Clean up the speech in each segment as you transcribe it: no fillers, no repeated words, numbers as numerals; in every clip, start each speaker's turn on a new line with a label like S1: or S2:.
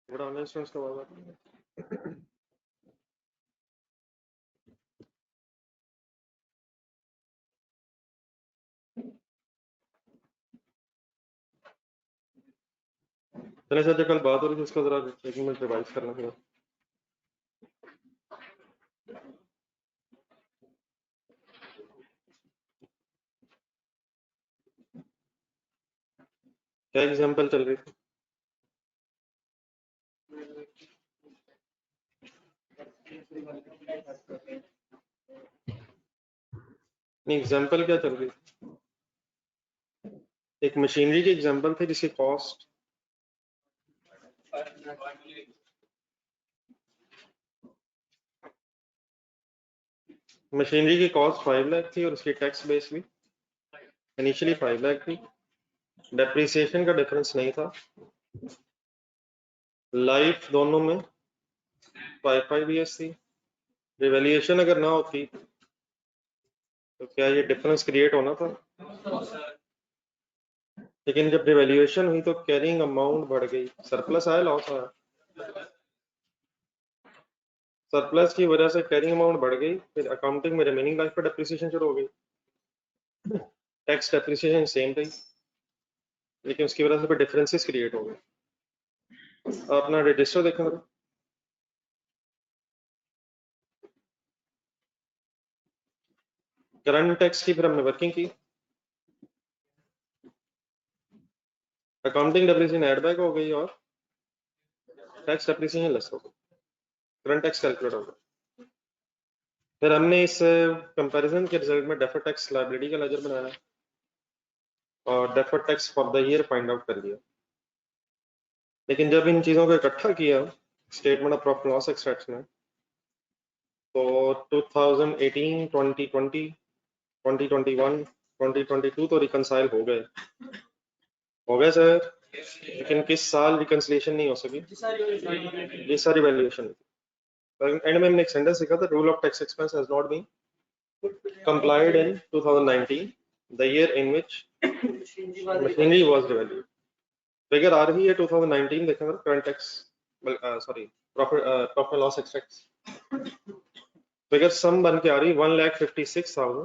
S1: बड़ा online students का होगा। चले सर, जो कल बात हो रही थी उसको जरा एक मिनट रिवाइज करना फिर। क्या एग्जांपल चल रही थी? नहीं, एग्जांपल क्या चल रही थी? एक मशीनरी की एग्जांपल थी जिसकी कॉस्ट कॉस्ट 5 लाख थी और उसकी टैक्स बेस भी इनिशियली 5 लाख थी। डेप्रिसिएशन का डिफरेंस नहीं था। लाइफ दोनों में 5 ईयर्स थी। रिवैल्यूएशन अगर ना होती तो क्या ये डिफरेंस क्रिएट होना था? लेकिन जब रिवैल्यूएशन हुई तो कैरिंग अमाउंट बढ़ गई, सरप्लस आया, लॉस आया। सरप्लस की वजह से कैरिंग अमाउंट बढ़ गई, फिर अकाउंटिंग में रिमेनिंग लाइफ पर डेप्रिसिएशन शुरू हो गई। टैक्स डेप्रिसिएशन सेम रही, लेकिन उसकी वजह से फिर डिफरेंसेस क्रिएट हो गए। अपना रजिस्टर देखा था। करंट टैक्स की फिर हमने वर्किंग की, अकाउंटिंग डेप्रिसिएशन एड बैक हो गई और टैक्स डेप्रिसिएशन लेस हो गई, करंट टैक्स कैलकुलेट हो गया। फिर हमने इस कंपैरिजन के रिजल्ट में डेफर्ड टैक्स लायबिलिटी का लेजर बनाया और deferred tax for the year find out कर लिया। लेकिन जब इन चीज़ों को इकट्ठा किया statement of profit loss extraction में, तो 2018, 2020, 2021, 2022 तो रिकंसाइल हो गए सर। लेकिन किस साल रिकंसिलिएशन नहीं हो सकी? ये सारी वैल्यूएशन। एंड में हमने एक सेंटेंस लिखा था, rule of tax expense has not been complied in 2019, the year in which machinery was revalued। Figure आ रही है 2019 देखें, current tax sorry profit loss extract figure sum बन के आ रही 1,56,000,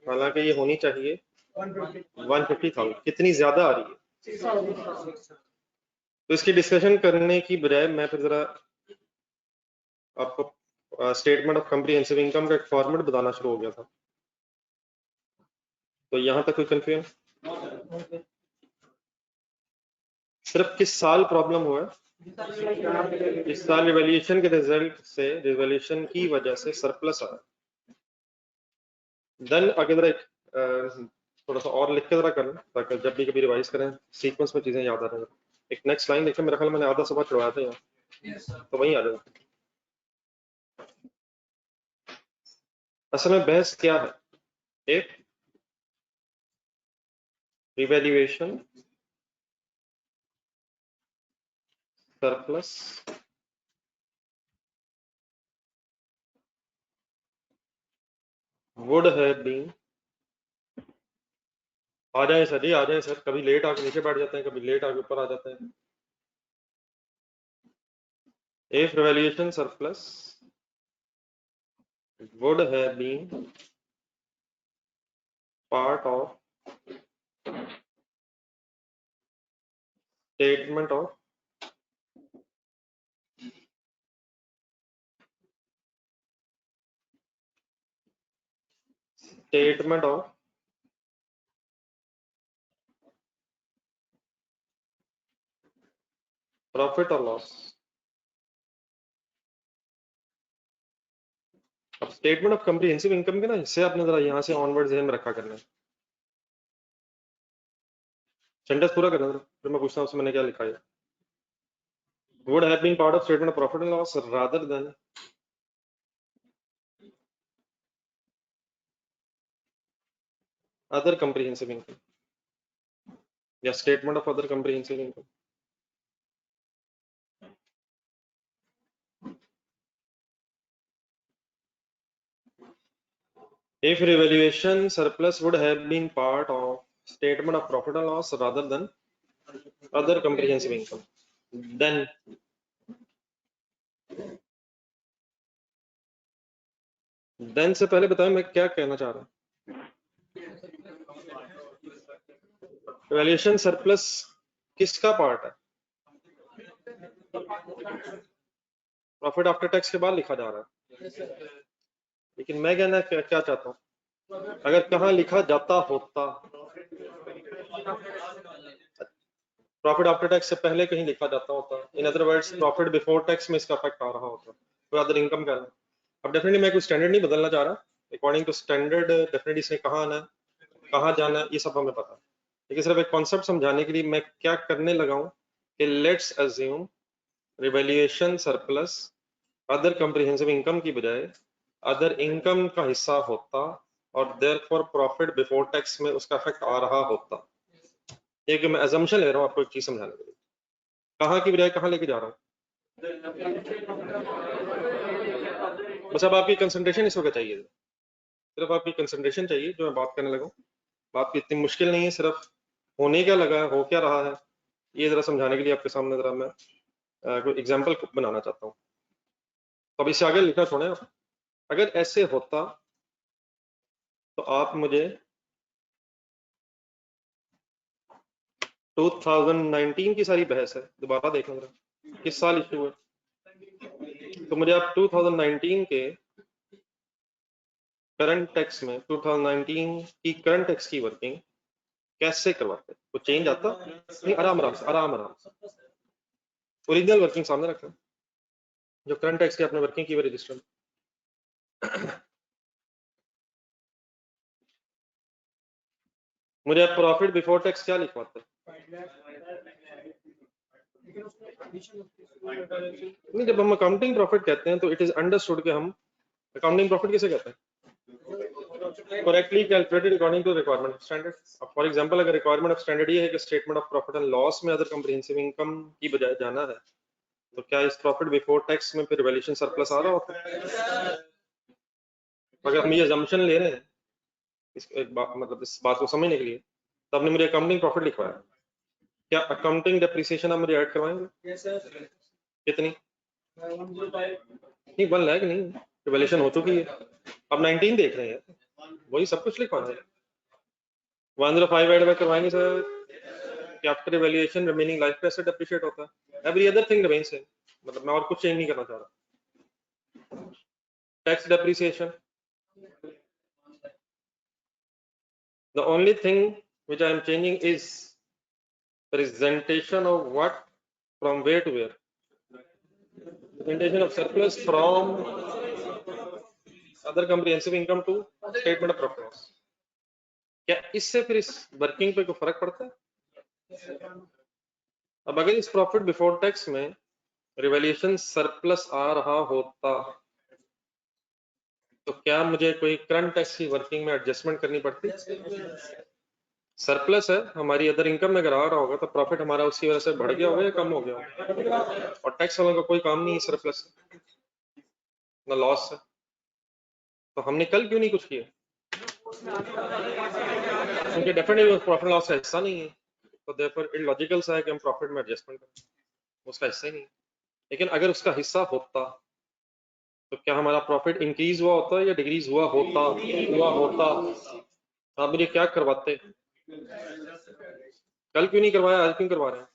S1: हालांकि ये होनी चाहिए 150,000। कितनी ज्यादा आ रही है? तो इसकी डिस्कशन करने की बजाय मैं फिर जरा आपको स्टेटमेंट ऑफ कम्प्रिहेंसिव इनकम का एक फॉर्मेट बताना शुरू हो गया था। तो यहाँ तक कोई कंफ्यूजन? सिर्फ किस साल प्रॉब्लम हुआ है? इस साल रिवैल्यूएशन के रिजल्ट से, रिवैल्यूएशन की वजह से सरप्लस आया। देन अगर एक थोड़ा सा और लिख के जरा करें ताकि जब भी कभी रिवाइज करें सीक्वेंस में चीजें याद आ रहे हैं। एक नेक्स्ट लाइन देखें, मेरा ख्याल मैंने आधा सफा छुड़वाया था यहाँ, तो वहीं आ जाए। असल में बहस क्या है? एक revaluation, surplus, would have been, आ जाए सर जी, आ जाए सर। कभी लेट आके नीचे बैठ जाते हैं, कभी लेट आके ऊपर आ जाते हैं। If revaluation surplus would have been part of statement of profit or loss। अब स्टेटमेंट ऑफ कम्प्रिहेंसिव इनकम के ना हिस्से आपने जरा यहाँ से ऑनवर्ड ध्यान में रखा करना है। सेंटेंस पूरा करना, फिर मैं पूछता हूँ उसमें मैंने क्या लिखा है। would have been part of statement of profit and loss rather than other comprehensive income या statement of other comprehensive income। if revaluation surplus would have been part of statement of profit and loss rather than other comprehensive income, then then से पहले बताएं मैं क्या कहना चाह रहा हूँ। वैल्यूएशन सरप्लस किसका पार्ट है? प्रॉफिट आफ्टर टैक्स के बाद लिखा जा रहा है, लेकिन मैं कहना क्या चाहता हूँ, अगर कहाँ लिखा जाता होता, प्रॉफिट आफ्टर टैक्स से पहले कहीं लिखा जाता होता, in other words profit before tax में इसका इफेक्ट आ रहा होता, तो अदर इनकम का। अब डेफिनेटली मैं कोई स्टैंडर्ड नहीं बदलना चाह रहा, अकॉर्डिंग टू स्टैंडर्ड डेफिनेटली इसने कहाँ आना है, कहाँ जाना है, ये सब हमें पता है, लेकिन सिर्फ एक कॉन्सेप्ट समझाने के लिए मैं क्या करने लगा हूँ कि let's assume revaluation surplus other comprehensive income की बजाय अदर इनकम का हिस्सा होता और देयरफॉर प्रॉफिट बिफोर टैक्स में उसका इफेक्ट आ रहा होता। एक मैं अजम्पशन ले रहा हूँ आपको एक चीज समझाने के लिए, कहाँ की बजाय कहाँ लेके जा रहा हूँ। बस अब आपकी कंसंट्रेशन इस वक्त चाहिए, सिर्फ आपकी कंसंट्रेशन चाहिए जो मैं बात करने लगा। बात इतनी मुश्किल नहीं है, सिर्फ होने क्या लगा है, हो क्या रहा है, ये जरा समझाने के लिए आपके सामने जरा मैं कोई एग्जांपल बनाना चाहता हूँ। तो अब इससे आगे लिखना छोड़ें आप। अगर ऐसे होता तो आप मुझे 2019 की सारी बहस है दोबारा देखना जरा, किस साल इशू है, तो मुझे आप 2019 के करंट टैक्स में 2019 की करंट टैक्स की वर्किंग कैसे करवाते, कुछ चेंज आता नहीं? आराम आराम से, आराम आराम से, ओरिजिनल वर्किंग सामने रखना, जो करंट टैक्स की आपने वर्किंग की हुई रजिस्टर में। मुझे आप प्रॉफिट बिफोर टैक्स क्या लिखवाते? नहीं, जब हम अकाउंटिंग प्रॉफिट कहते हैं तो इट इज अंडरस्टूड कि हम अकाउंटिंग प्रॉफिट किसे कहते हैं? Correctly calculated according to requirement of standard. For example अगर रिक्वायरमेंट ऑफ स्टैंडर्ड ये है कि statement of profit and loss में अदर कॉम्प्रिहेंसिव इनकम की बजाय जाना है, तो क्या इस प्रॉफिट बिफोर टैक्स में फिर वैल्यूएशन सरप्लस आ रहा होता है? अगर हम ये अजम्पशन ले रहे हैं मतलब इस बात को समझने के लिए, तो आपने मुझे अकाउंटिंग प्रॉफिट लिखवाया, क्या अकाउंटिंग डेप्रिसिएशन आप मुझे ऐड करवाएंगे? कितनी? नहीं 1 लाख नहीं, वैल्यूएशन हो चुकी है, अब 19 देख रहे हैं, वही सब कुछ लिखवाना है। 105 ऐड करवाएंगे सर कि आफ्टर वैल्यूएशन रिमेनिंग लाइफ पे एसेट एप्रिशिएट होता है, every other thing remains same, मतलब मैं और कुछ चेंज नहीं करना चाह रहा। Tax depreciation, the only thing which I am changing is presentation of what, from where to where, presentation of surplus from other comprehensive income to statement of profit loss। क्या इससे फिर इस वर्किंग पे कोई फर्क पड़ता है? अब अगर इस प्रॉफिट बिफोर टैक्स में रिवैल्यूएशन सरप्लस आ रहा होता तो क्या मुझे कोई करंट टैक्स की वर्किंग में एडजस्टमेंट करनी पड़ती? सरप्लस है हमारी अदर इनकम में अगर आ रहा होगा तो प्रॉफिट हमारा उसकी वजह से बढ़ गया होगा या कम हो गया होगा, और टैक्स वालों का कोई काम नहीं है सरप्लस ना लॉस है, तो हमने कल क्यों नहीं कुछ किया? क्योंकि डेफिनेटली प्रॉफिट लॉस का हिस्सा नहीं है, तो देयरफॉर इलॉजिकल सा है कि हम प्रॉफिट में एडजस्टमेंट करें, उसका हिस्सा ही नहीं। लेकिन अगर उसका हिस्सा होता तो क्या हमारा प्रॉफिट इंक्रीज हुआ होता या डिक्रीज हुआ होता? आप मुझे क्या करवाते? कल क्यों नहीं करवाया, आज क्यों करवा रहे हैं?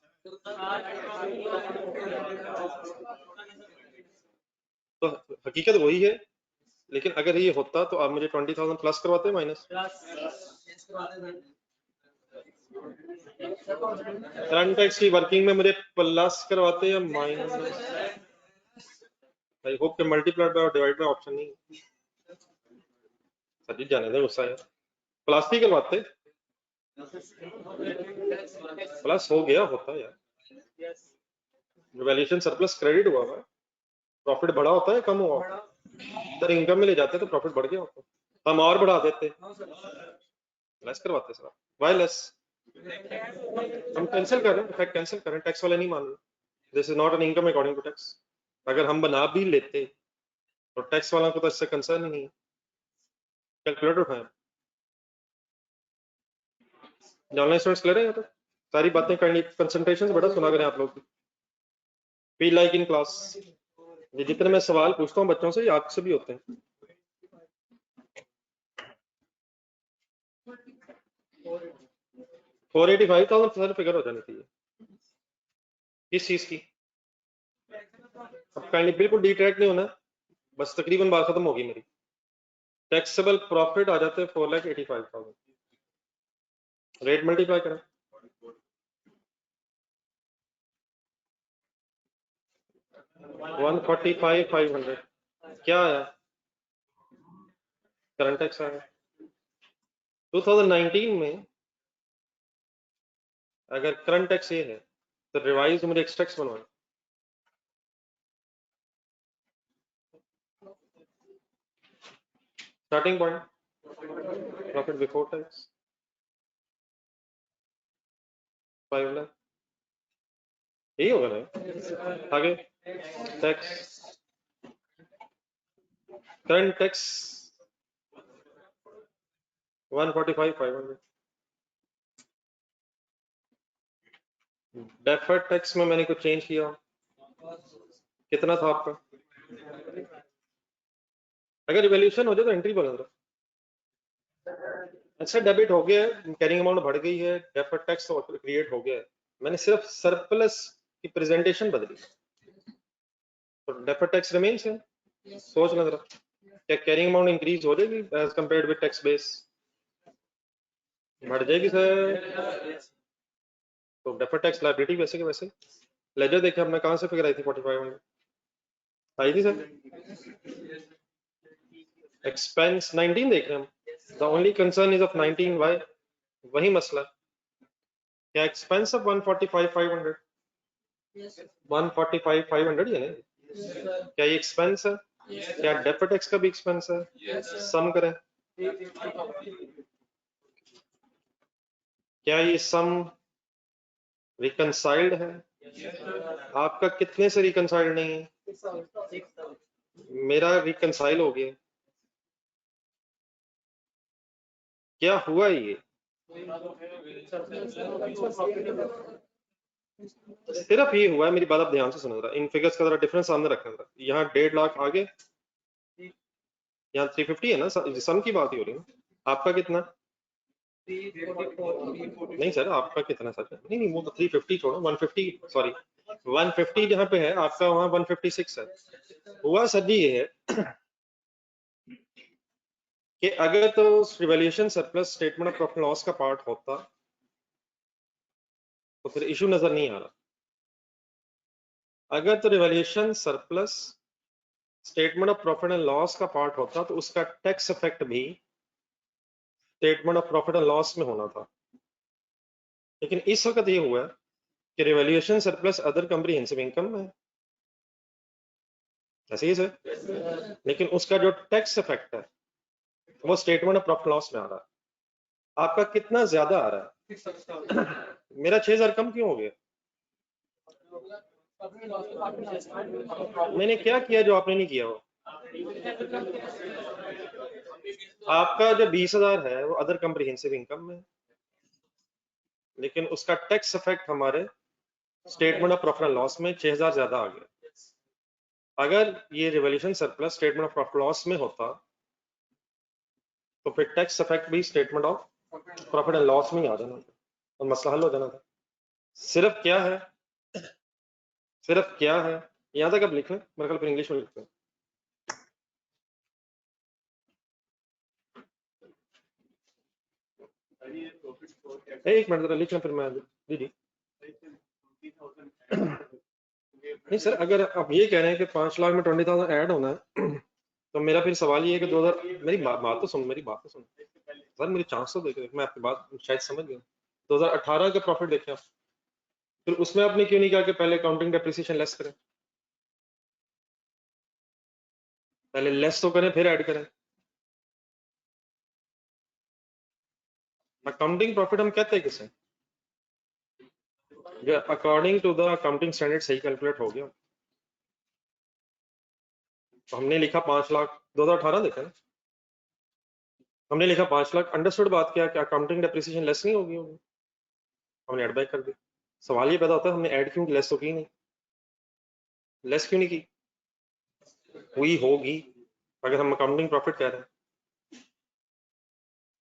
S1: तो हकीकत वही है, लेकिन अगर ये होता तो आप मुझे 20,000 प्लस करवाते माइनस? करंट टैक्स की वर्किंग में मुझे प्लस करवाते या माइनस? आई होप कि मल्टीप्लाई बाय और डिवाइड बाय ऑप्शन नहीं है। सर जाने दे गुस्सा है, प्लस ही करवाते, प्लस हो गया होता यार, वैल्यूएशन सरप्लस क्रेडिट हुआ है, प्रॉफिट बढ़ा होता है कम हुआ होता है, सर इनकम में ले जाते तो प्रॉफिट बढ़ गया होता, हम और बढ़ा देते, लेस करवाते सर। Why less? हम कैंसिल कर रहे हैं, इफेक्ट कैंसिल कर रहे हैं, टैक्स वाले नहीं मान रहे, this is not an income according to tax. अगर हम बना भी लेते तो टैक्स वालों को तो इससे कंसर्न ही नहीं है। कैलकुलेटर उठाएं, ऑनलाइन स्टूडेंट्स क्लियर है, तो सारी बातें करनी, कंसंट्रेशन से बड़ा सुना करें आप लोग, फील लाइक इन क्लास। ये जितने मैं सवाल पूछता हूँ बच्चों से, ये आपसे भी होते हैं, 485,000 सर फिगर हो जानी चाहिए। किस चीज की? अब काइंडली बिल्कुल डिट्रैक्ट नहीं होना, बस तकरीबन बात खत्म होगी मेरी। टैक्सेबल प्रॉफिट आ जाते हैं 4,85,000, रेट मल्टीप्लाई करें 145,500, क्या आया? करंट टैक्स आया 2019 में। अगर करंट टैक्स ये है तो रिवाइज मुझे एक्स टैक्स बनवाए। Starting point profit before tax 5 lakh, यही होगा ना? आगे tax, current tax 145,500। Deferred tax में मैंने कुछ चेंज किया, कितना था आपका? अगर रिवॉल्यूशन हो जाए तो एंट्री बोला था। अच्छा डेबिट हो गया, कैरिंग अमाउंट बढ़ गई है, डेफर्ड टैक्स तो क्रिएट हो गया है, मैंने सिर्फ सरप्लस की प्रेजेंटेशन बदली, तो डेफर्ड टैक्स रिमेन्स है। सोच ना जरा, क्या कैरिंग अमाउंट इंक्रीज हो जाएगी as compared with tax base? बढ़ जाएगी सर, तो डेफर्ड टैक्स लायबिलिटी वैसे के वैसे। लेजर देखे हमने, कहाँ से फिगर आई थी 4500 आई थी सर? एक्सपेंस 19 देख रहे हैं हम, the only concern is of 19 Y, वही मसला। क्या एक्सपेंस ऑफ 145,500, 145,500 ही है ना? क्या ये एक्सपेंस है? क्या डेफर्ड टैक्स का भी एक्सपेंस है? सम करें, क्या ये सम रिकंसाइल्ड है? आपका कितने से रिकंसाइल्ड नहीं है? मेरा रिकंसाइल हो गया। क्या हुआ ये? सिर्फ ये हुआ है, मेरी बात आप ध्यान से सुनो जरा, इन फिगर्स का जरा डिफरेंस सामने रखना जरा। यहाँ 1.5 लाख आगे, यहाँ 350 है ना, सम की बात ही हो रही है ना। आपका कितना? नहीं सर, आपका कितना सर? नहीं नहीं, वो तो 350 छोड़ो, 150, सॉरी 150 जहाँ पे है आपका, वहाँ 156 है। हुआ सर जी ये है कि अगर तो revaluation surplus statement of profit loss का पार्ट होता तो फिर इशू नजर नहीं आ रहा। अगर तो revaluation surplus statement of profit and loss का पार्ट होता तो उसका टैक्स इफेक्ट भी statement of profit and loss में होना था। लेकिन इस वक्त ये हुआ कि revaluation surplus other comprehensive income में, ऐसे ही सर, लेकिन उसका जो टैक्स इफेक्ट है वो स्टेटमेंट ऑफ प्रॉफिट लॉस में आ रहा है। आपका कितना ज्यादा आ रहा है? मेरा 6,000 कम क्यों हो गया? मैंने क्या किया जो आपने नहीं किया? हो आपका जो 20,000 है वो अदर कॉम्प्रिहेंसिव इनकम में, लेकिन उसका टैक्स इफेक्ट हमारे statement of profit and loss में 6,000 ज्यादा आ गया। अगर ये revolution surplus statement of profit loss में होता तो फिर टैक्स इफेक्ट भी statement of profit and loss में ही आ जाना था और मसला हल हो जाना था। सिर्फ क्या है, सिर्फ क्या है, यहाँ तक अब लिख लें, मेरे ख्याल फिर इंग्लिश में लिखते हैं। एक मिनट जरा लिख लें, फिर मैं जी। नहीं सर, अगर आप ये कह रहे हैं कि 5 लाख में 20,000 ऐड होना है तो मेरा फिर सवाल ये है कि 2000, मेरी बात तो सुन, मेरी बात तो सुन सर, मेरी चांस तो देख, मैं आपकी बात शायद समझ गया। 2018 का प्रॉफिट देखें आप, फिर उसमें आपने क्यों नहीं कहा कि पहले अकाउंटिंग डेप्रिसिएशन लेस करें? पहले लेस तो करें फिर ऐड करें। अकाउंटिंग प्रॉफिट हम कहते हैं किसे? According to the accounting standard सही कैलकुलेट हो गया तो हमने लिखा 5 लाख, 2018 देखा ना, हमने लिखा 5 लाख, अंडरस्टूड बात क्या कि अकाउंटिंग डेप्रिसिएशन लेस नहीं होगी, हमने ऐड बैक कर दी। सवाल ये पैदा होता है हमने ऐड क्यों, लेस तो की नहीं, लेस क्यों नहीं की? हुई होगी अगर हम अकाउंटिंग प्रॉफिट कह रहे हैं।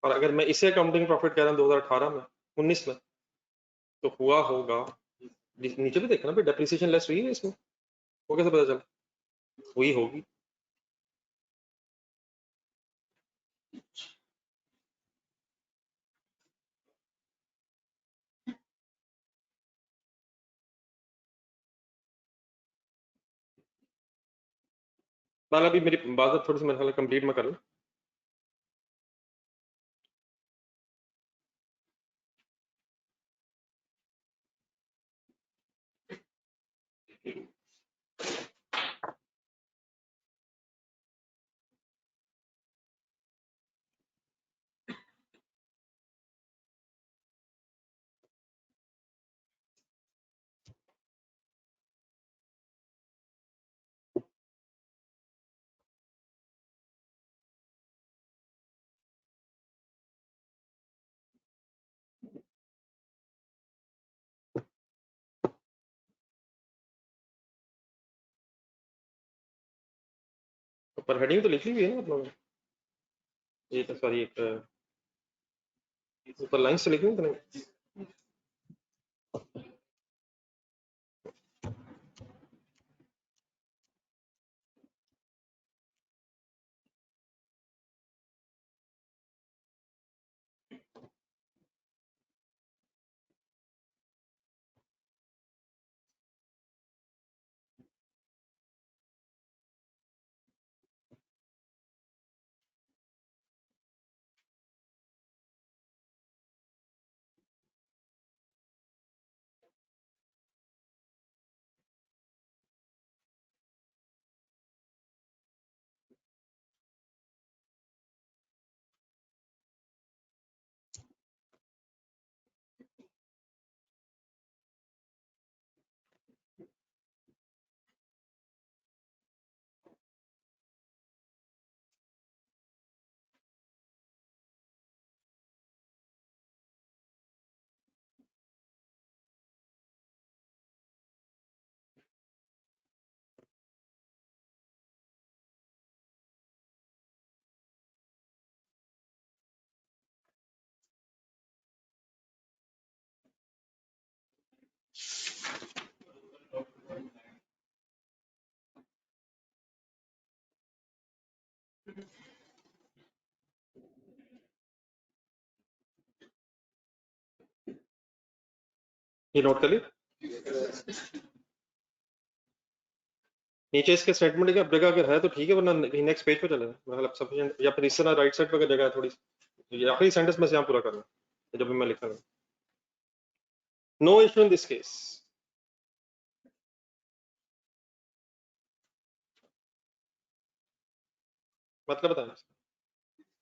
S1: और अगर मैं इसे अकाउंटिंग प्रॉफिट कह रहा हूँ 2018 में 19 में, तो हुआ होगा, नीचे भी देखना फिर डेप्रिसिएशन लेस हुई है इसमें, वो कैसे पता चला? हुई होगी। बाल अभी मेरी बात थोड़ी सी मेरे ख्याल कंप्लीट में कर लूं। ऊपर हेडिंग तो लिखी हुई है ना आप लोगों ने, ये तो सॉरी एक ऊपर लाइंस तो लिखी हुई तो नहीं? ये नोट कर ली नीचे इसके स्टेटमेंट की जगह अगर है तो ठीक है, वरना नेक्स्ट पेज पे चले मतलब सफिशिएंट, या फिर इस तरह राइट साइड पे अगर जगह है थोड़ी सी, आखिरी सेंटेंस में से यहाँ पूरा करना जब भी मैं लिखा no issue in this case. मतलब बताएं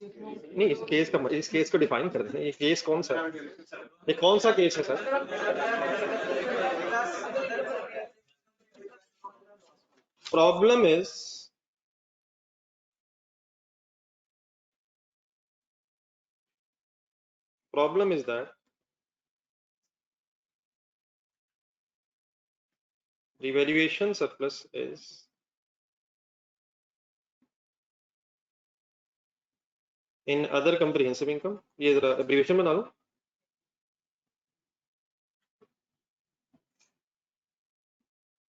S1: नहीं, इस केस को डिफाइन कर दें, ये केस कौन सा है, ये कौन सा केस है sir? Problem is that revaluation surplus is in other comprehensive income। ये जरा एब्रीविएशन बना लो,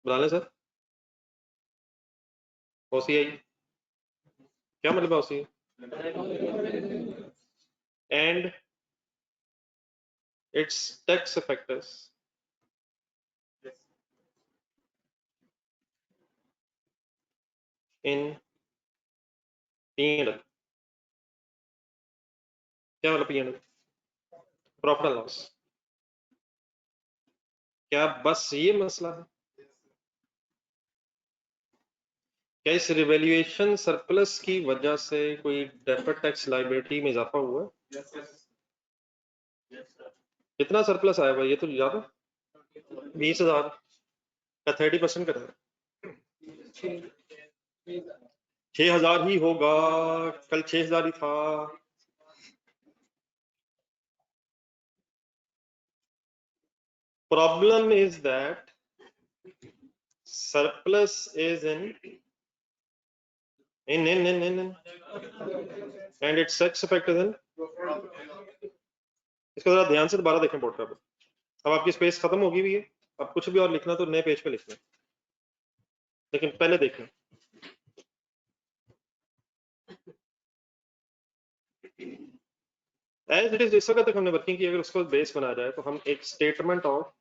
S1: बना लें सर। OCI क्या मतलब है OCI? and its tax effectors in P&L। क्या मतलब P&L? Profit and loss. क्या बस ये मसला है? क्या इस रिवैल्यूएशन सरप्लस की वजह से कोई डेफर्ड टैक्स लायबिलिटी में इजाफा हुआ है? कितना सरप्लस आया भाई, ये तो ज्यादा 20,000 का 30% का था, 6,000 ही होगा, कल 6,000 ही था। Problem is that surplus is in and its tax effect is in इसको जरा ध्यान से दोबारा देखें बोर्ड पर। अब आपकी स्पेस खत्म होगी हुई है, अब कुछ भी और लिखना तो नए पेज पे लिखना, लेकिन पहले देखें। एज इट इज जिस वक्त तक हमने वर्किंग की, अगर उसको बेस बनाया जाए तो हम एक स्टेटमेंट ऑफ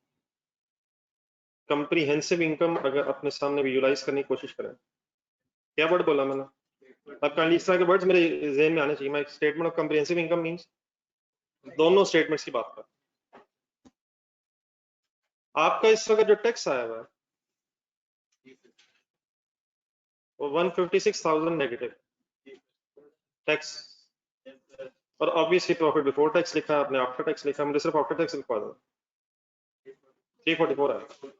S1: कंप्रीहेंसिव इनकम अगर अपने सामने विजुलाइज करने की कोशिश करें। क्या वर्ड बोला मैंने? अब काइंडली इस तरह के वर्ड्स मेरे ज़हन में आने चाहिए। मैं statement of comprehensive income means दोनों स्टेटमेंट्स की बात कर। आपका इस वक्त जो टैक्स आया हुआ है वो 156,000 नेगेटिव टैक्स, और ऑब्वियसली प्रॉफिट बिफोर टैक्स लिखा है आपने, आफ्टर टैक्स लिखा, मुझे सिर्फ आफ्टर टैक्स लिखवा दो। 344 है,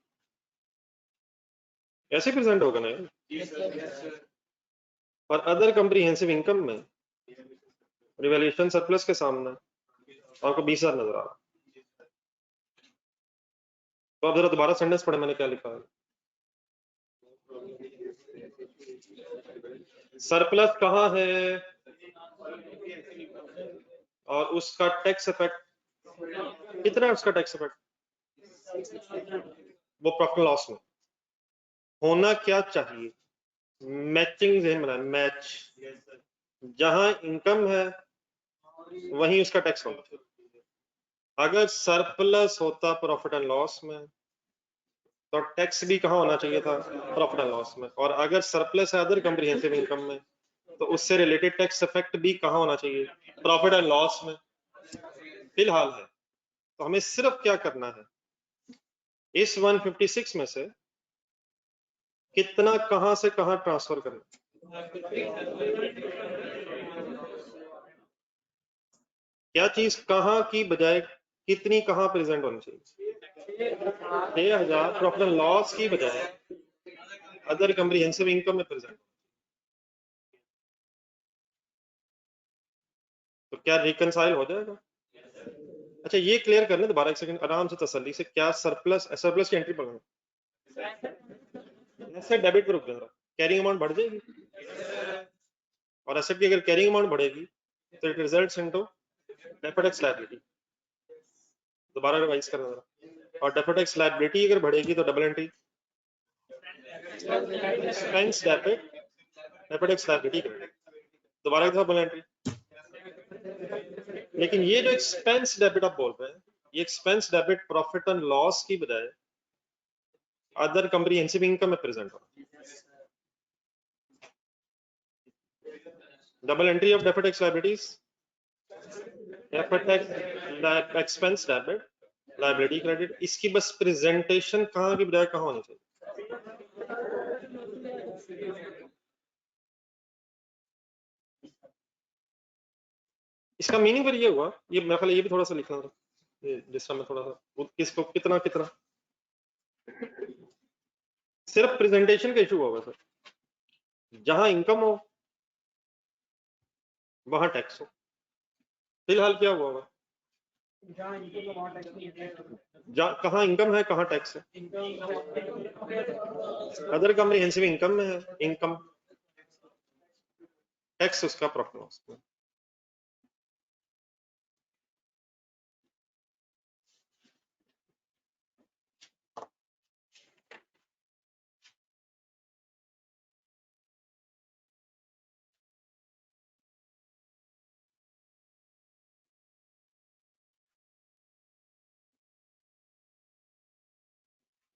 S1: ऐसे प्रेजेंट होगा ना। और अदर कंप्रीहेंसिव इनकम में रिवैल्यूएशन सरप्लस के सामने आपको 20,000 नजर आ रहा। तो आप जरा दोबारा सेंटेंस पढ़े, मैंने क्या लिखा है। सरप्लस कहाँ है और उसका टैक्स इफेक्ट कितना है? उसका टैक्स इफेक्ट वो प्रॉफिट लॉस में होना क्या चाहिए? मैचिंग ज़हन बनाए, मैच। जहां इनकम है वहीं उसका टैक्स होना चाहिए। अगर सरप्लस होता प्रॉफिट एंड लॉस में तो टैक्स भी कहाँ होना चाहिए था? प्रॉफिट एंड लॉस में। और अगर सरप्लस है अदर कंप्रीहेंसिव इनकम में तो उससे रिलेटेड टैक्स इफेक्ट भी कहाँ होना चाहिए? प्रॉफिट एंड लॉस में। फिलहाल है तो हमें सिर्फ क्या करना है, इस 156 में से कितना कहां से कहां ट्रांसफर करना, क्या चीज कहां की बजाय कितनी कहां प्रेजेंट होनी चाहिए। 6,000 प्रॉफिट एंड लॉस की बजाय अदर कंप्रीहेंसिव इनकम में प्रेजेंट। तो क्या रिकंसाइल हो जाएगा? अच्छा ये क्लियर करने दोबारा एक सेकंड आराम से तसल्ली से, क्या सरप्लस सरप्लस की एंट्री पढ़ना ऐसे डेबिट पर रुक जाएगा, कैरिंग अमाउंट बढ़ जाएगी, और एसेट की अगर कैरिंग अमाउंट बढ़ेगी तो it results into deferred tax liability. दोबारा रिवाइज करना जरा। और डेफर्ड टैक्स लायबिलिटी अगर बढ़ेगी तो double entry expense debit deferred tax liability करेगी। दोबारा डबल एंट्री। लेकिन ये जो एक्सपेंस डेबिट आप बोल रहे हैं, ये expense debit profit and loss की बजाय अदर कंप्रीहेंसिव इनकम में प्रेजेंट हो। Double entry of deferred tax liabilities, deferred tax expense debit liability credit, इसकी बस प्रेजेंटेशन कहां की बजाय कहां होनी चाहिए? इसका मीनिंग फिर ये हुआ, ये मेरे ख्याल ये भी थोड़ा सा लिखना था, जिस समय थोड़ा सा किसको कितना कितना, सिर्फ प्रेजेंटेशन का इशू होगा सर। जहां इनकम हो वहां टैक्स हो। फिलहाल क्या हुआ होगा, कहां इनकम है कहां टैक्स है? अदर कंप्रीहेंसिव इनकम में है इनकम, टैक्स उसका प्रॉफिट लॉस में।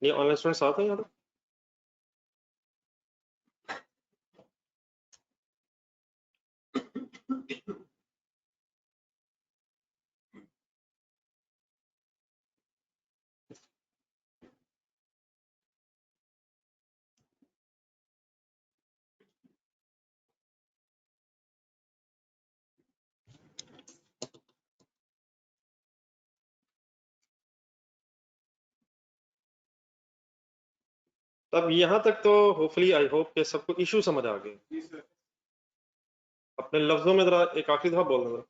S1: ये ऑनलाइन स्टूडेंट्स आते हैं यहाँ? तब यहाँ तक तो होपफुली आई होप के सबको इशू समझ आ गए। अपने लफ्जों में जरा एक आखिरी दफा बोलना जरा।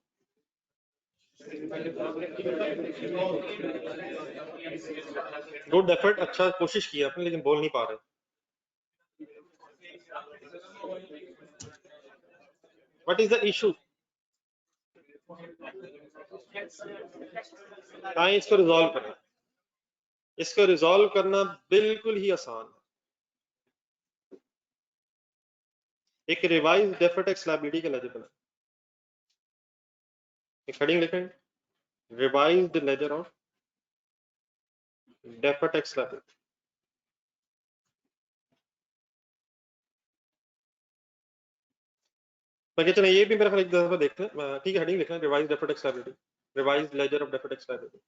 S1: गुड एफर्ट, अच्छा कोशिश की आपने लेकिन बोल नहीं पा रहे। What is the issue? हाँ, इसको रिजॉल्व करना, इसको रिजॉल्व करना बिल्कुल ही आसान है। एक रिवाइज डेफर्ड टैक्स लायबिलिटी का लेजर बना, एक हेडिंग लिखें, revised laser of deferred tax liability. मैं चलो ये भी मेरा ख्याल एक दफा देख लें, ठीक है, हेडिंग लिखना, revise deferred tax liability, revise laser of deferred tax liability.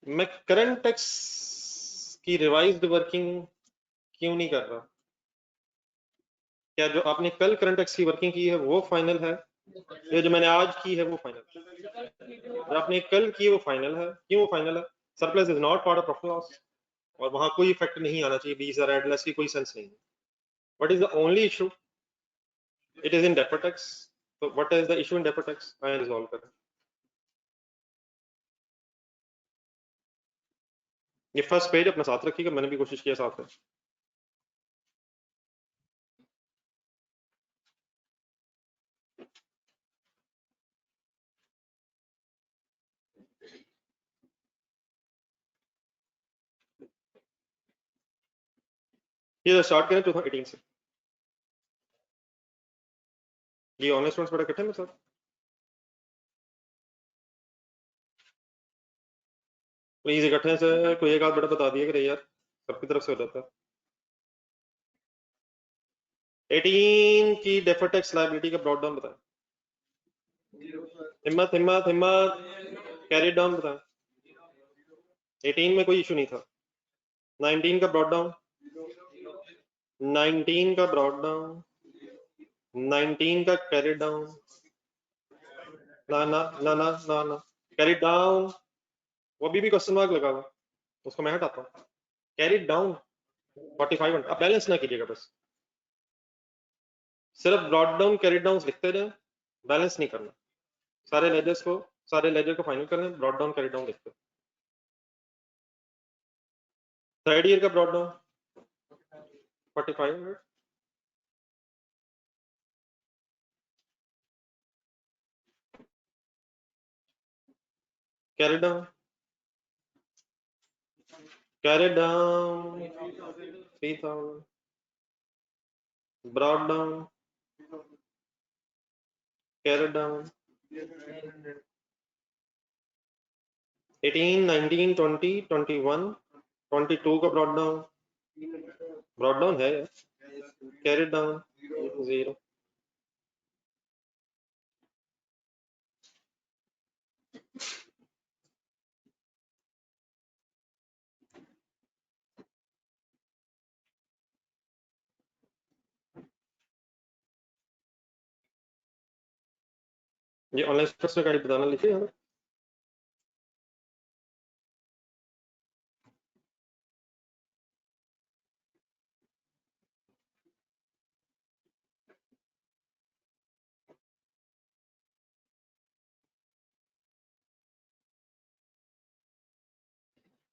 S1: मैं करंट टैक्स की रिवाइज्ड वर्किंग क्यों नहीं कर रहा? क्या जो आपने कल करंट टैक्स की वर्किंग की है वो फाइनल है, या जो मैंने आज की है वो फाइनल है? जो आपने कल की है वो फाइनल है। क्यों वो फाइनल है? Surplus is not part of profit loss, और वहां कोई इफेक्ट नहीं आना चाहिए, बीस हजार एडलेस की कोई सेंस नहीं है। What is the only issue? It is in deferred tax. तो what is the issue in deferred tax? I resolve करें। ये फर्स्ट पेज अपने साथ रखिएगा, मैंने भी कोशिश किया साथ में। ये स्टार्ट करें 2018 से। ये ऑनलाइन स्टूडेंट्स बड़ा इकट्ठे में सर, प्लीज इकट्ठे से कोई एक आध बड़ा बता दिया कि यार सबकी तरफ से हो जाता है। 18 की डेफर्ड टैक्स लायबिलिटी का ब्रॉड डाउन बताएं। हिम्मत हिम्मत हिम्मत, कैरी डाउन बताएं। 18 में कोई इशू नहीं था। 19 का ब्रॉड डाउन, 19 का ब्रॉड डाउन, 19 का कैरी डाउन। ना ना ना ना ना ना, कैरी डाउन, वो अभी भी क्वेश्चन मार्क लगा हुआ, उसको मैं हटाता हूँ। कैरी डाउन 45, आप बैलेंस ना कीजिएगा, बस सिर्फ ब्रॉड डाउन कैरी डाउन लिखते रहे, बैलेंस नहीं करना। सारे लेजर्स को, सारे लेजर को फाइनल करना, ब्रॉड डाउन कैरी डाउन लिखते। थर्ड ईयर का brought down 4500, carry down, carry down 3000, brought down, carry down 18, 19, 20, 21, 22 का ब्रॉड डाउन, ब्रॉड डाउन है, कैरी डाउन 0। ये ऑनलाइन स्टोर्स में गाड़ी बताना लिखिए यहाँ।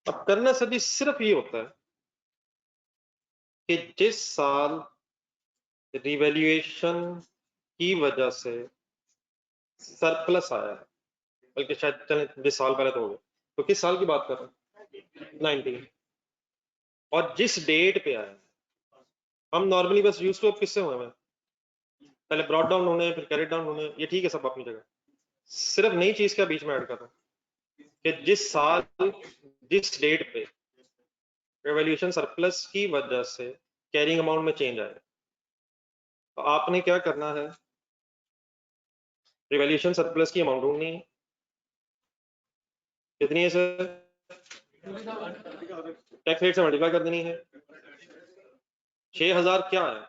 S1: अब करना सभी सिर्फ ये होता है कि जिस साल रिवैल्यूएशन की वजह से सरप्लस आया है, बल्कि शायद चले 20 साल पहले तो हो गए, तो किस साल की बात कर रहे हैं? 19। और जिस डेट पे आया, हम नॉर्मली बस यूज टू अब किससे हुए हैं, पहले ब्रॉड डाउन होने, फिर कैरी डाउन होने, ये ठीक है सब अपनी जगह। सिर्फ नई चीज का बीच में ऐड कर रहा हूं कि जिस साल, जिस डेट पे रिवैल्यूएशन सरप्लस की वजह से कैरिंग अमाउंट में चेंज आया, तो आपने क्या करना है, रिवैल्यूएशन सरप्लस की अमाउंट ढूंढनी है। कितनी है सर? टैक्स रेट से मल्टीप्लाई कर देनी है। 6000 क्या है,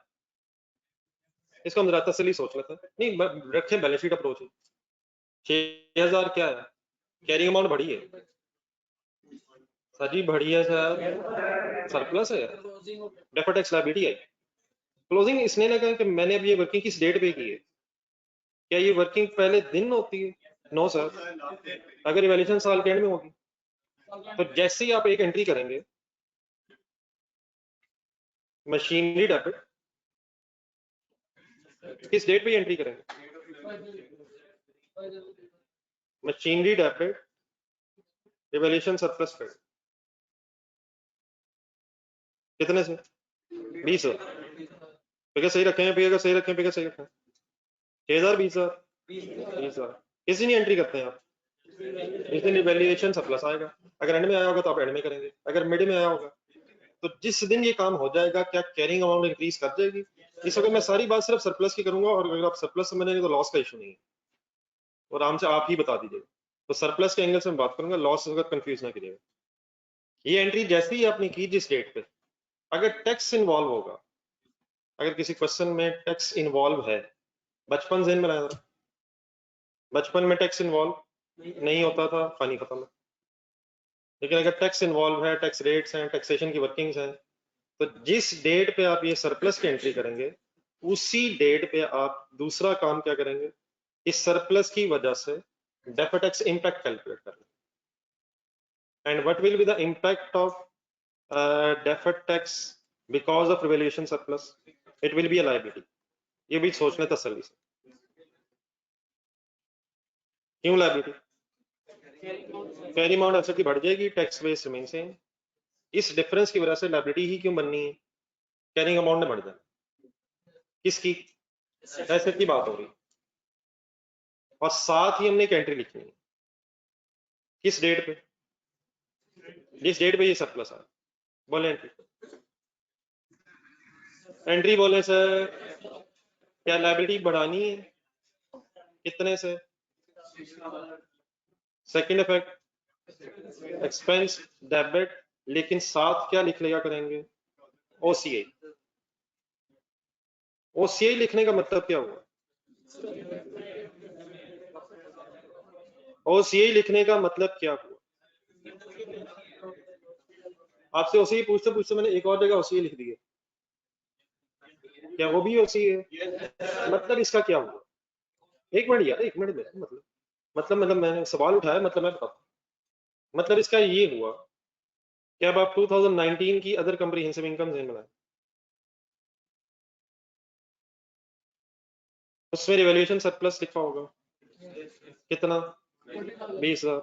S1: इसको हम जरा तसली सोच लेते हैं, नहीं रखे बैलेंस शीट अप्रोच। 6000 क्या है, कैरिंग अमाउंट बढ़ी है सर जी, बढ़ी है सर, सरप्लस है, डेफर्ड टैक्स लायबिलिटी है। क्लोजिंग इसने लगा कि मैंने अब ये वर्किंग किस डेट पे की है, क्या ये वर्किंग पहले दिन होती है? नो सर, अगर इवैल्यूएशन साल के एंड में होगी, तो जैसे ही आप एक एंट्री करेंगे, मशीनरी डेबिट किस डेट पे एंट्री करेंगे? Machinery debit revaluation surplus credit कितने से? 20,000 फिगर सही रखे हैं, फिगर सही रखें, फिगर सही रखें। 6,000 20,000 20,000 किसी नहीं एंट्री करते हैं आप, इस दिन रिवैल्यूएशन सरप्लस आएगा। अगर एंड में आया होगा तो आप एंड में करेंगे, अगर मिड में आया होगा तो जिस दिन ये काम हो जाएगा क्या कैरिंग अमाउंट इंक्रीज कर जाएगी? इस वक्त मैं सारी बात सिर्फ सरप्लस की करूंगा, और अगर आप सरप्लस समझेंगे तो लॉस का इशू नहीं है, और आराम से आप ही बता दीजिएगा। तो सरप्लस के एंगल से मैं बात करूंगा, लॉस वक्त कंफ्यूज ना कीजिएगा। ये एंट्री जैसे ही आपने की जिस डेट पे, अगर टैक्स इन्वॉल्व होगा, अगर किसी क्वेश्चन में टैक्स इन्वॉल्व है, बचपन ज़हन में लाया था, बचपन में टैक्स इन्वॉल्व नहीं होता था, पानी खत्म है। लेकिन अगर टैक्स इन्वॉल्व है, टैक्स रेट्स हैं, टैक्सेशन की वर्किंग्स हैं, तो जिस डेट पे आप ये सरप्लस की एंट्री करेंगे, उसी डेट पे आप दूसरा काम क्या करेंगे, इस सरप्लस की वजह से डेफर्ड टैक्स इंपैक्ट कैलकुलेट करना। And what will be the impact of deferred tax because of revaluation surplus? It will be a liability. ये भी सोचने तसल्ली से। क्यों liability? कैरी अमाउंट एसेट की बढ़ जाएगी, टैक्स बेस रिमेन सेम। इस डिफरेंस की वजह से लायबिलिटी ही क्यों बननी है? कैरिंग अमाउंट ने बढ़ जाना। किसकी? एसेट की बात हो रही, और साथ ही हमने एक एंट्री लिखनी है। किस डेट पे? जिस डेट पे ये सरप्लस आया। बोले एंट्री, एंट्री बोले सर क्या लायबिलिटी बढ़ानी है? कितने से? सेकंड इफेक्ट एक्सपेंस डेबिट, लेकिन साथ क्या लिख लिया करेंगे? ओसीआई। ओसीआई लिखने का मतलब क्या हुआ? ओसीआई लिखने का मतलब क्या हुआ? आपसे ओसीआई पूछते पूछते मैंने एक और जगह ओसीआई लिख दी है, क्या वो भी ओसीआई है? मतलब इसका क्या हुआ? एक मिनट यार, एक मिनट में मतलब मैंने सवाल उठाया, मतलब मैं बताता हूं। मतलब इसका ये हुआ कि अब आप 2019 की अदर कंप्रीहेंसिव इनकम ज़हन में लाएं, उसमें रिवैल्यूएशन सरप्लस लिखा होगा कितना? 20,000।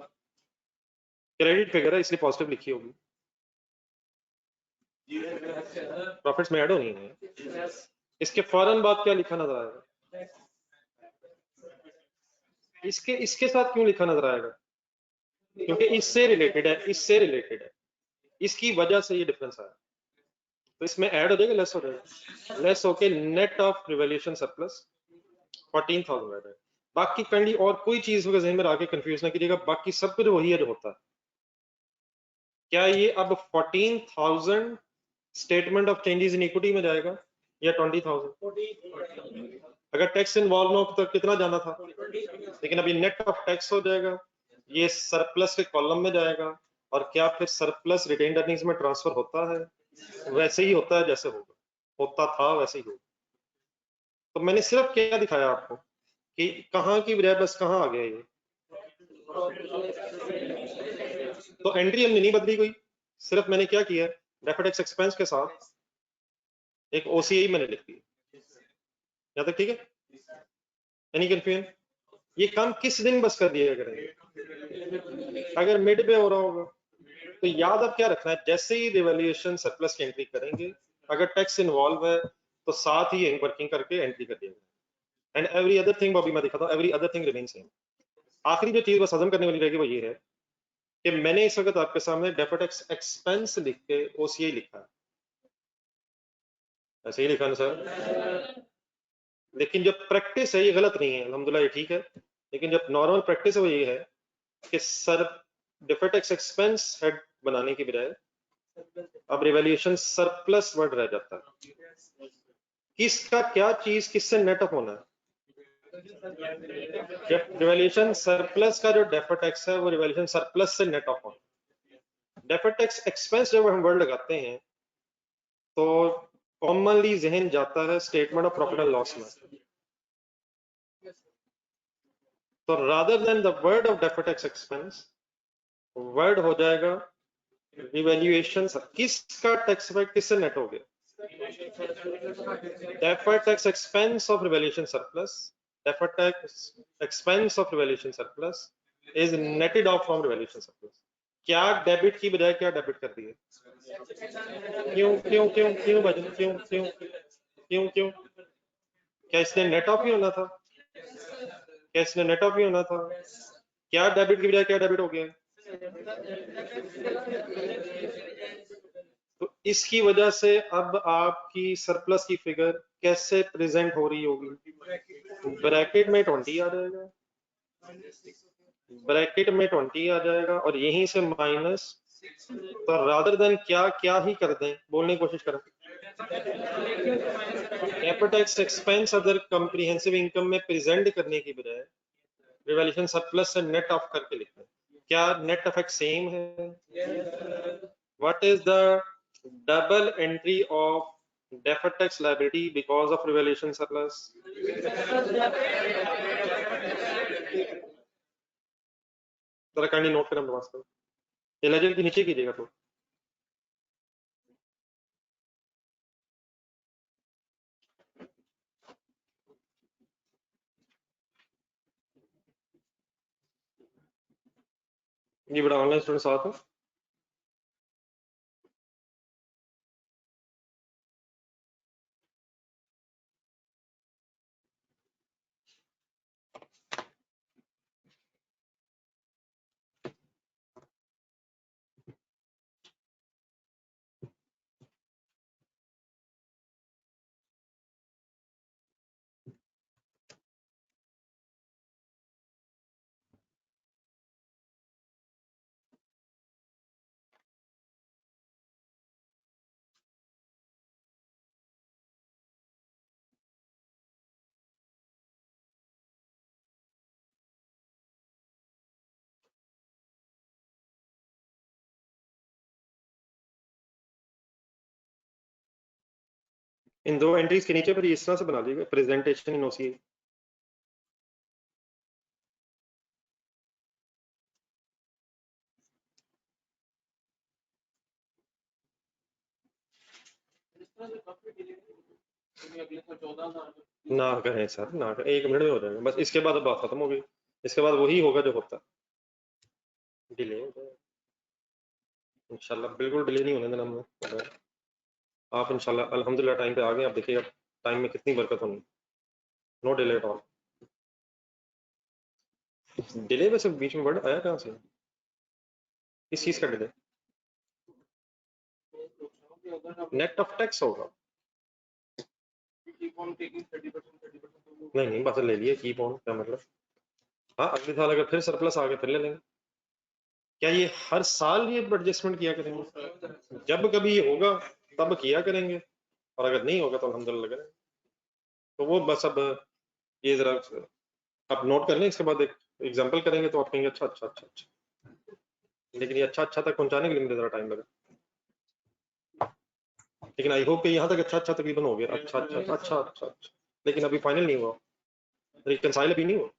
S1: क्रेडिट फिगर है इसलिए पॉजिटिव लिखी होगी, प्रॉफिट्स में ऐड होनी है। इसके फौरन बाद क्या लिखा नजर आएगा? इसके इसके साथ क्यों लिखा नजर आएगा? क्योंकि इससे रिलेटेड है, इससे रिलेटेड है, इसकी वजह से ये डिफरेंस आया। तो इसमें ऐड हो जाएगा, लेस हो जाएगा, लेस होके net of revaluation surplus 14,000 add है। बाकी कंडी और कोई चीज होगा जहन में आके कंफ्यूज ना कीजिएगा, बाकी सब कुछ वही है जो होता है। क्या ये अब 14,000 statement of changes in equity में जाएगा या 20,000? अगर टैक्स इन्वॉल्व हो तो कितना जाना था? लेकिन अभी नेट ऑफ टैक्स हो जाएगा, ये सरप्लस के कॉलम में जाएगा। और क्या फिर सरप्लस रिटेन्ड अर्निंग्स में ट्रांसफर होता है? वैसे ही होता है जैसे होता था वैसे ही होगा। तो मैंने सिर्फ क्या दिखाया आपको कि कहाँ की बजाय बस कहाँ आ गया ये। तो एंट्री हमने नहीं बदली कोई, सिर्फ मैंने क्या किया, डेफर्ड टैक्स एक्सपेंस के साथ एक ओसीआई मैंने लिख दी। यहाँ तक ठीक है? Any confusion? ये काम किस दिन बस कर दिया करेंगे? अगर मिड पे हो रहा होगा तो याद अब क्या रखना है, जैसे ही रिवैल्यूएशन सरप्लस की एंट्री करेंगे, अगर टैक्स इन्वॉल्व है तो साथ ही वर्किंग करके एंट्री कर दिया, एंड एवरी अदर थिंग अभी मैं दिखाता हूं, every other thing remain same. आखिरी जो चीज बस हजम करने वाली रहेगी वो ये है कि मैंने इस वक्त आपके सामने डेफर्ड टैक्स एक्सपेंस लिख के ओसीआई लिखा है, ऐसे ही लिखा ना सर? लेकिन जो प्रैक्टिस है ये गलत नहीं है, अल्हम्दुलिल्लाह ये ठीक है, लेकिन जब नॉर्मल प्रैक्टिस है वो ये है कि sir deferred tax expense head बनाने की बजाय अब रिवैल्यूएशन सरप्लस वर्ड रह जाता है। किसका क्या चीज किससे नेट अप होना है? जब रिवैल्यूएशन सरप्लस का जो डेफर्ड टैक्स है वो रिवैल्यूएशन सरप्लस से नेट अप होना है। डेफर्ड टैक्स एक्सपेंस जब हम वर्ड लगाते हैं तो कॉमनली जहन जाता है statement of profit and loss में। तो rather than the word of deferred tax expense, word हो जाएगा रिवैल्यूएशन। किसका टैक्स इफेक्ट किससे नेट हो गया? deferred tax expense of revaluation surplus, deferred tax expense of revaluation surplus is netted off from revaluation surplus. क्या debit की बजाय क्या डेबिट कर दिए? क्यों क्यों क्यों क्यों भाई क्यों क्यों क्यों क्यों? क्या इसने नेट ऑफ ही होना था? क्या इसने नेट ऑफ ही होना था? क्या डेबिट की बजाय क्या डेबिट हो गया? तो इसकी वजह से अब आपकी सरप्लस की फिगर कैसे प्रेजेंट हो रही होगी? ब्रैकेट में 20 आ जाएगा, ब्रैकेट में 20 आ जाएगा और यहीं से माइनस। तो रादर देन क्या क्या ही कर दें, बोलने की कोशिश करें। Capital tax expense other comprehensive income में प्रेजेंट करने की बजाय रिवैल्यूएशन सरप्लस से नेट ऑफ करके लिखते हैं। क्या नेट इफेक्ट सेम है? What is the double entry of deferred tax liability because of revaluation surplus? जरा काइंडली नोट करें वास्तव ये लेजर के नीचे कीजिएगा तो ये बड़ा ऑनलाइन स्टूडेंट साथ हो। इन दो एंट्रीज के नीचे पर इस तरह से बना लीजिएगा प्रेजेंटेशन इन ओसीए। ना करें सर, ना करें, 1 मिनट में हो जाएगा बस। इसके बाद अब बात खत्म हो गई, इसके बाद वही होगा जो होता, डिले हो जाएगा इंशाल्लाह। बिल्कुल डिले नहीं होने देना हमने। आप इंशाल्लाह अल्हम्दुलिल्लाह टाइम पे आ गए। आप देखिएगा टाइम में कितनी बरकत होनी। No delay at all. Delay वैसे बीच में वर्ड आया कहाँ से? किस चीज का डिले? नेट ऑफ टैक्स होगा। नहीं नहीं बस ले लिए कीप ऑन, क्या मतलब? हाँ अगले साल अगर फिर सरप्लस आ गए फिर ले लेंगे। क्या ये हर साल ये एडजस्टमेंट किया करेंगे? जब कभी ये होगा तब किया करेंगे, और अगर नहीं होगा तो अल्हम्दुलिल्लाह करेंगे। तो वो बस अब ये जरा आप नोट कर लें, इसके बाद एक एग्जांपल करेंगे तो आप कहेंगे अच्छा अच्छा अच्छा अच्छा। लेकिन ये अच्छा अच्छा तक पहुंचाने के लिए मुझे जरा टाइम लगा, लेकिन आई होप कि यहाँ तक अच्छा अच्छा तकरीबन हो गया। अच्छा अच्छा अच्छा अच्छा अच्छा, अच्छा। लेकिन अभी फाइनल नहीं हुआ, रिकंसाइल अभी नहीं हुआ।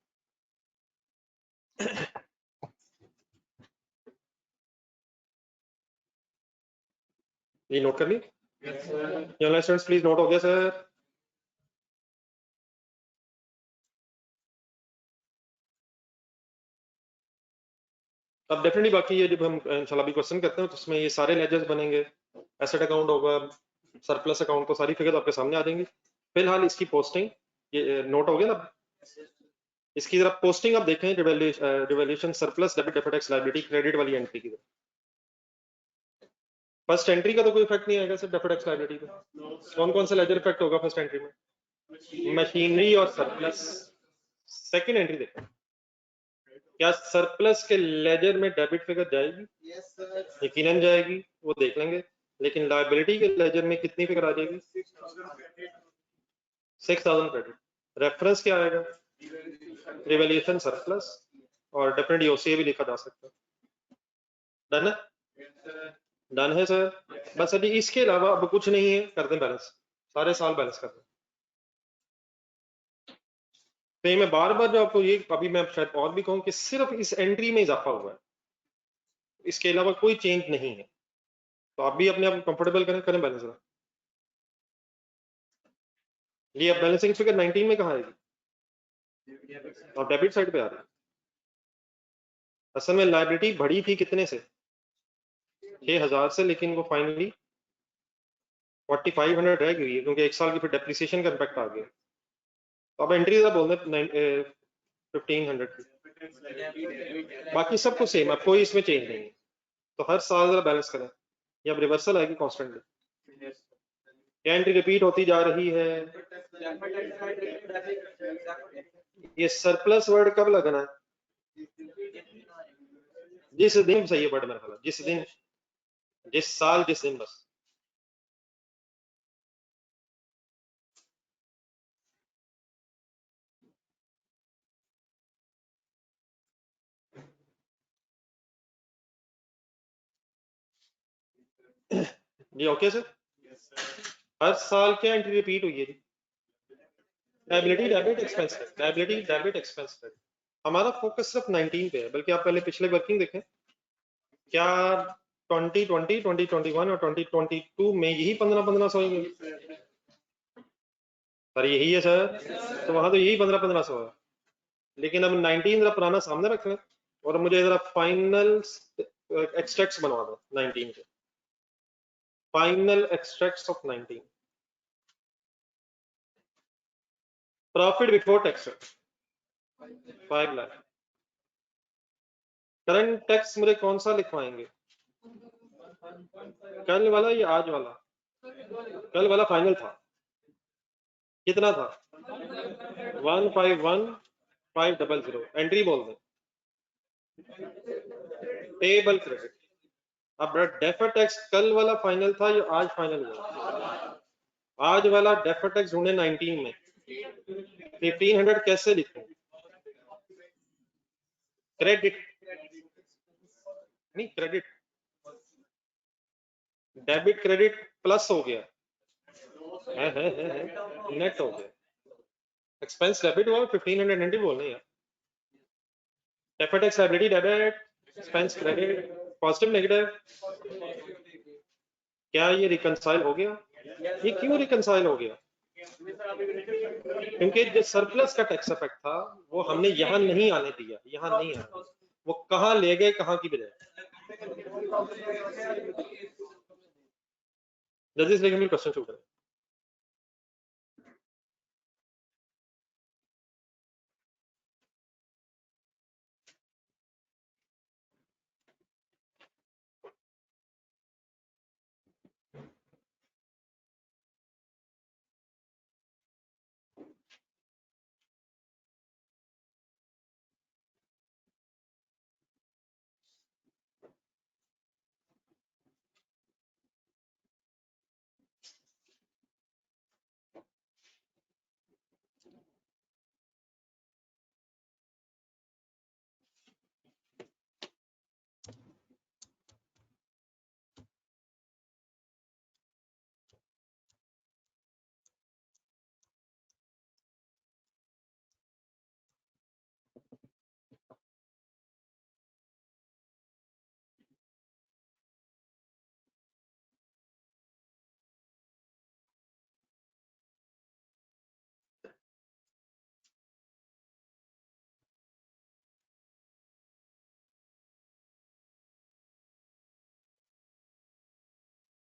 S1: ये नोट कर ली? स्टूडेंट्स प्लीज नोट हो गया सर? अब डेफिनेटली बाकी ये जब हम इंशाल्लाह भी क्वेश्चन करते हैं तो उसमें ये सारे लेजर्स बनेंगे, एसेट अकाउंट होगा, सरप्लस अकाउंट, तो सारी फिगर आपके सामने आ जाएंगी। फिलहाल इसकी पोस्टिंग ये नोट हो गया ना? इसकी जरा पोस्टिंग आप देखें, revaluation surplus debit deferred tax liability credit वाली एंट्री की। फर्स्ट एंट्री का तो कोई इफेक्ट नहीं आएगा सर डेफर्ड टैक्स लायबिलिटी पे। कौन कौन सा लेजर इफेक्ट होगा फर्स्ट एंट्री में? मशीनरी और सरप्लस। सेकंड एंट्री देखो, क्या सरप्लस के लेजर में डेबिट फिगर जाएगी? यकीनन जाएगी, वो देख लेंगे। लेकिन लायबिलिटी के लेजर में कितनी फिगर आ जाएगी? 6000 क्रेडिट। रेफरेंस क्या आएगा? रिवैल्यूएशन सरप्लस, और डेफिनेटली ओसीए भी लिखा जा सकता है। डन है? डन है सर। बस अभी इसके अलावा अब कुछ नहीं है, कर दें बैलेंस, सारे साल बैलेंस कर दें। तो ये मैं बार बार जो आपको ये अभी मैं शायद और भी कहूँ कि सिर्फ इस एंट्री में इजाफा हुआ है, इसके अलावा कोई चेंज नहीं है। तो आप भी अपने आप कंफर्टेबल करें, करें बैलेंस। ये अब बैलेंसिंग फिगर 19 में कहाँ आएगी? और डेबिट साइड पे आ रही है। असल में लायबिलिटी बढ़ी थी कितने से? 6000 से, लेकिन वो फाइनली 4500 रह गई है, क्योंकि एक साल की फिर डेप्रिसिएशन का इम्पैक्ट आ गया। तो अब एंट्री जरा बोल दें 1500 की, बाकी सब कुछ सेम, अब कोई इसमें चेंज नहीं है। तो हर साल जरा बैलेंस करें, या अब रिवर्सल आएगी कॉन्स्टेंटली, क्या एंट्री रिपीट होती जा रही है? ये सरप्लस वर्ड कब लगना है? जिस दिन, सही है वर्ड मेरा ख्याल, जिस दिन, जिस साल, जिस दिन, बस। जी ओके सर। हर साल क्या एंट्री रिपीट हुई है ji? Liability debit expense, liability debit expense. हमारा फोकस सिर्फ 19 पे है, बल्कि आप पहले पिछले वर्किंग देखें, क्या 2020, 2021 और 2022 में यही 1500 ही है? सर यही है सर, तो वहां तो यही 1500 है, लेकिन अब 19 जरा पुराना सामने रख लें, और मुझे जरा फाइनल एक्सट्रैक्ट्स बनवा दो 19 के, final extracts of 19। Profit before tax 5 lakh. Current tax मुझे कौन सा लिखवाएंगे, कल वाला या आज वाला? कल वाला फाइनल था, कितना था? 151500। एंट्री बोल दें पेबल क्रेडिट। अब डेफर टैक्स कल वाला फाइनल था या आज फाइनल हुआ? आज वाला डेफर टैक्स ढूंढे 19 में, 1500 कैसे लिखूं? क्रेडिट नहीं, क्रेडिट, डेबिट क्रेडिट प्लस हो गया है, नेट हो गया। एक्सपेंस डेबिट हुआ, 1500 एंट्री बोलने यार। Defer tax liability debit, expense credit, positive negative, क्या ये रिकंसाइल हो गया? ये क्यों रिकंसाइल हो गया? क्योंकि जो सरप्लस का टैक्स इफेक्ट था वो हमने यहाँ नहीं आने दिया, यहाँ नहीं आने, वो कहाँ ले गए, कहाँ की बजाय। जजेस लेकिन क्वेश्चन शुरू करें।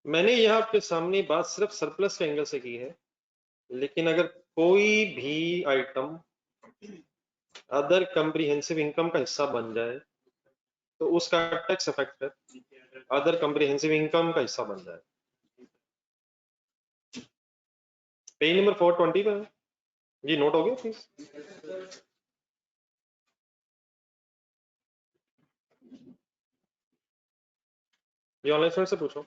S1: मैंने यहाँ आपके सामने बात सिर्फ सरप्लस के एंगल से की है, लेकिन अगर कोई भी आइटम अदर कम्प्रीहेंसिव इनकम का हिस्सा बन जाए तो उसका tax effect other comprehensive income का हिस्सा बन जाए। पेज नंबर 420 पे जी, नोट हो गया प्लीज? ये ऑनलाइन स्टूडेंट से पूछो।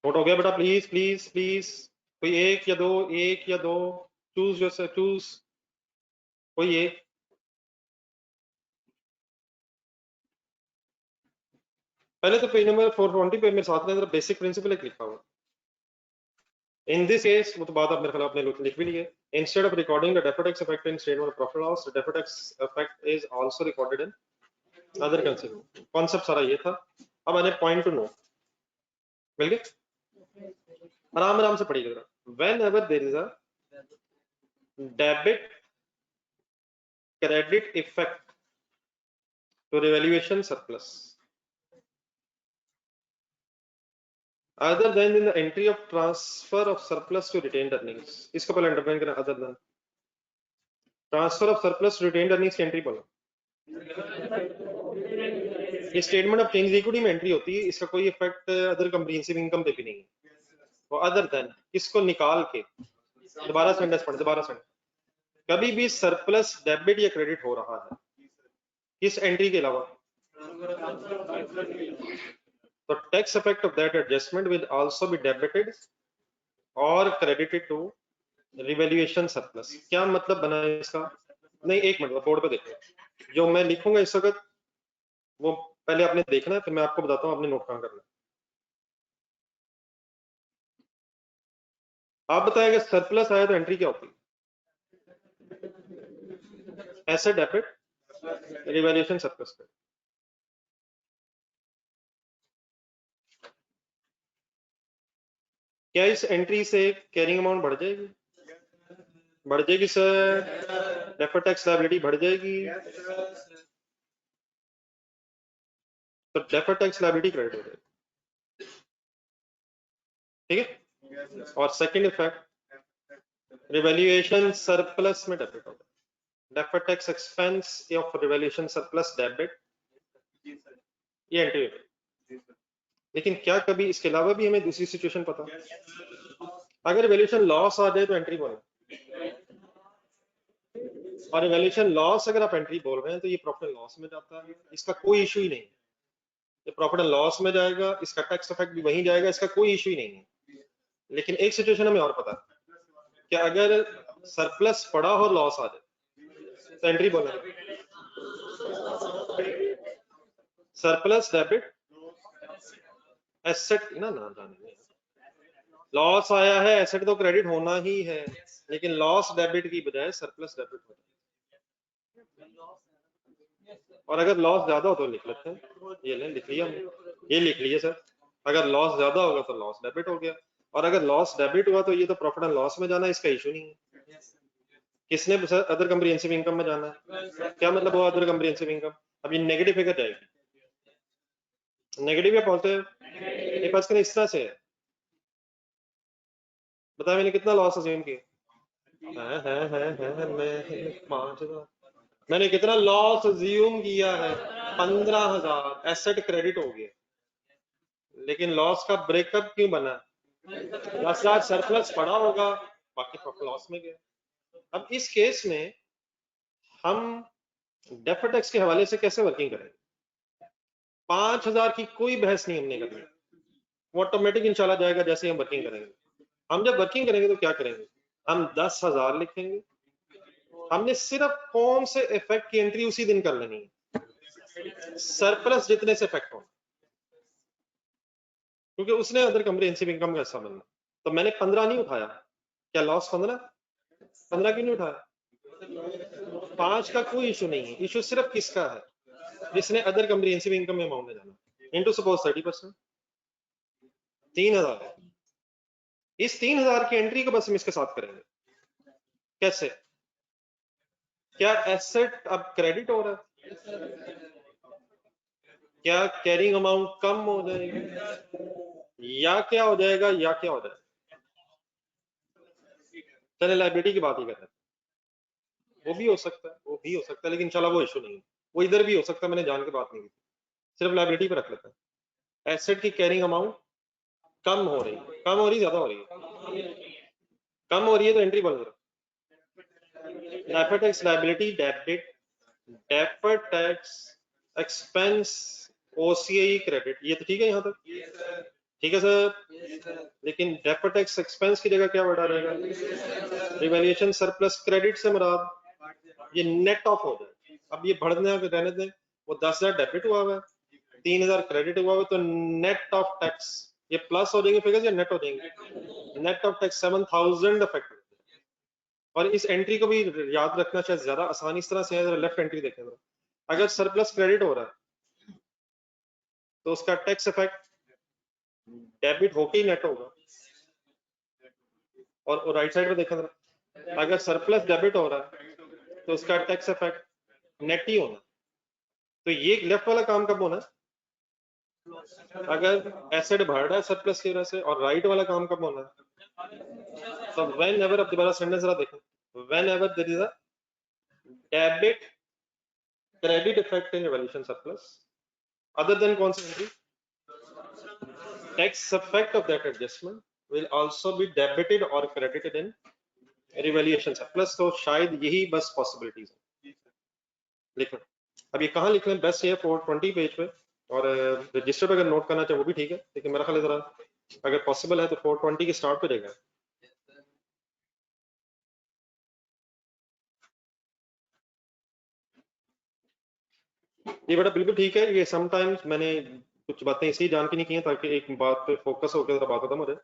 S1: नोट हो गया बेटा? प्लीज प्लीज प्लीज, कोई एक या दो, एक या दो, चूज योरसेल्फ, चूज कोई एक। पहले तो पेज नंबर 420 पे मेरे साथ में बेसिक प्रिंसिपल एक लिखा हुआ। इन दिस केस, वो तो बात आप मेरे ख्याल आपने लिख भी ली है। Instead of recording the deferred tax effect in statement of profit loss, the deferred tax effect is also recorded in other concept. Concept सारा ये था। अब आने पॉइंट टू नो। मिल गए? आराम आराम से पढ़िएगा जरा। Whenever there is a debit credit effect to revaluation surplus other than in the entry of transfer of surplus to retained earnings, इसको पहले अंडरलाइन करना। other than transfer of surplus to retained earnings की entry बोलो। ये statement of change equity में entry होती है, इसका कोई इफेक्ट अदर कंप्रिहेंसिव इनकम पे भी नहीं है। वो अदर देन किसको निकाल के, दोबारा सेंटेंस पढ़, दोबारा सेंटेंस, कभी भी सरप्लस डेबिट या क्रेडिट हो रहा है किस एंट्री के अलावा, तो tax effect of that adjustment will also be debited और क्रेडिटेड टू रिवैल्यूएशन सरप्लस। क्या मतलब बना है इसका? नहीं, एक मिनट बोर्ड पे देखो, जो मैं लिखूंगा इस वक्त वो पहले आपने देखना है, फिर मैं आपको बताता हूँ आपने नोट कहाँ करना है। आप बताएंगे सरप्लस आया तो एंट्री क्या होती है? एसेट डेबिट रिवैल्यूएशन सरप्लस पे। क्या इस एंट्री से कैरिंग अमाउंट बढ़ जाएगी? बढ़ जाएगी सर। डेफर्ड टैक्स लायबिलिटी बढ़ जाएगी, तो डेफर्ड टैक्स लायबिलिटी क्रेडिट हो जाएगी। ठीक है। और सेकंड इफेक्ट रिवैल्यूएशन सरप्लस में डेबिट होगा। Deferred tax expense of revaluation surplus debit, ये एंट्री होगी। लेकिन क्या कभी इसके अलावा भी हमें दूसरी सिचुएशन पता? अगर वैल्यूएशन लॉस आ जाए तो एंट्री बोलो, और वैल्यूएशन लॉस अगर आप एंट्री बोल रहे हैं तो ये प्रॉफिट एंड लॉस में जाता है, इसका कोई इशू ही नहीं। ये प्रॉफिट एंड लॉस में जाएगा, इसका टैक्स इफेक्ट भी वहीं जाएगा, इसका कोई इशू ही नहीं है। लेकिन एक सिचुएशन हमें और पता है कि अगर सरप्लस पड़ा हो लॉस आ जाए तो एंट्री बोलो, सरप्लस डेबिट एसेट ना ना जाने, लॉस आया है एसेट तो क्रेडिट होना ही है, लेकिन लॉस डेबिट की बजाय सरप्लस डेबिट हो जाए। और अगर लॉस ज्यादा हो तो लिख लेते हैं, ये ले लिख लिया हमने, ये लिख लिया सर। अगर लॉस ज्यादा होगा तो लॉस डेबिट हो गया, और अगर लॉस डेबिट हुआ तो ये तो प्रॉफिट एंड लॉस में जाना, इसका इशू नहीं है। किसने सर अदर कंप्रिहेंसिव इनकम में जाना है? क्या मतलब वो अदर कंप्रिहेंसिव इनकम? अब ये नेगेटिव फिगर जाएगी, नेगेटिव या पॉजिटिव? ये पास इस तरह से है, बताया मैंने कितना लॉस अज्यूम किया है, मैं 5,000, मैंने कितना लॉस अज्यूम किया है? 15,000 एसेट क्रेडिट हो गया, लेकिन लॉस का ब्रेकअप क्यों बना? 10,000 सरप्लस पड़ा होगा, बाकी प्रॉफिट लॉस में गया। अब इस केस में हम डेफर्ड टैक्स के हवाले से कैसे वर्किंग करेंगे? 5,000 की कोई बहस नहीं हमने करनी, वो ऑटोमेटिक इंशाल्लाह जाएगा जैसे हम वर्किंग करेंगे। हम जब वर्किंग करेंगे तो क्या करेंगे? हम 10,000 लिखेंगे, हमने सिर्फ कौन से इफेक्ट की एंट्री उसी दिन कर लेनी है, सरप्लस जितने से इफेक्ट हो, क्योंकि उसने अदर कंप्रिहेंसिव इनकम का हिस्सा बनना। तो मैंने 15 नहीं उठाया, क्या लॉस 15 क्यों नहीं उठाया? 5 का कोई इशू नहीं है, इशू सिर्फ किसका है? जिसने अदर कंप्रिहेंसिव इनकम में अमाउंट में जाना, इनटू सपोज 30%, 3,000 है। इस 3,000 की एंट्री को बस हम इसके साथ करेंगे। कैसे? क्या एसेट अब क्रेडिट हो रहा है? क्या कैरिंग अमाउंट कम हो जाएगी, या क्या हो जाएगा, या क्या हो जाएगा? चले लायबिलिटी की बात ही करते हैं, वो भी हो सकता है, वो भी हो सकता है, लेकिन इंशाल्लाह वो इशू नहीं है, वो इधर भी हो सकता है, मैंने जान के बात नहीं की, सिर्फ लायबिलिटी पे रख लेते हैं। एसेट की कैरिंग अमाउंट कम हो रही है, कम हो रही, ज्यादा हो रही है? कम हो रही है तो एंट्री बन रहा है, deferred tax liability debit, deferred tax expense OCI credit, ये तो ठीक है यहाँ तक? ठीक है सर, लेकिन डेफर्ड टैक्स एक्सपेंस की जगह क्या बढ़ा रहेगा? रिवैल्यूएशन सरप्लस क्रेडिट से मुराद ये नेट ऑफ हो जाए। अब ये बढ़ने रहने दें, वो 10,000 डेबिट हुआ हुआ है, 3,000 क्रेडिट हुआ हुआ, तो नेट ऑफ टैक्स ये प्लस हो जाएंगे फिगर्स या नेट हो जाएंगे? Net of tax 7,000 effect. और इस एंट्री को भी याद रखना शायद ज्यादा आसानी इस तरह से है, लेफ्ट एंट्री देखें, अगर सरप्लस क्रेडिट हो रहा है तो उसका टैक्स इफेक्ट डेबिट होके ही नेट होगा। और राइट साइड पे देखा था, अगर सरप्लस डेबिट हो रहा है तो उसका टैक्स इफेक्ट नेट ही होना। तो ये लेफ्ट वाला काम कब होना है? अगर एसेट बढ़ रहा है सरप्लस की वजह से, और राइट वाला काम कब होना है? तो व्हेन एवर, अब दोबारा सेंटेंस जरा देखो, whenever there is a debit credit effect in revolution surplus other than कौन सी entry, tax effect of that adjustment will also be debited or credited in revaluation surplus। तो शायद यही बस पॉसिबिलिटीज है। लिखना, अब ये कहाँ लिख लें बेस्ट, ये 420 पेज पे, और रजिस्टर पे अगर नोट करना चाहे वो भी ठीक है, लेकिन मेरा ख्याल है जरा अगर पॉसिबल है तो 420 के स्टार्ट पे रहेगा। ये बेटा बिल्कुल ठीक है। ये समटाइम्स मैंने कुछ बातें इसलिए जान के नहीं की हैं ताकि एक बात पे फोकस होकर जरा बात होता मुझे।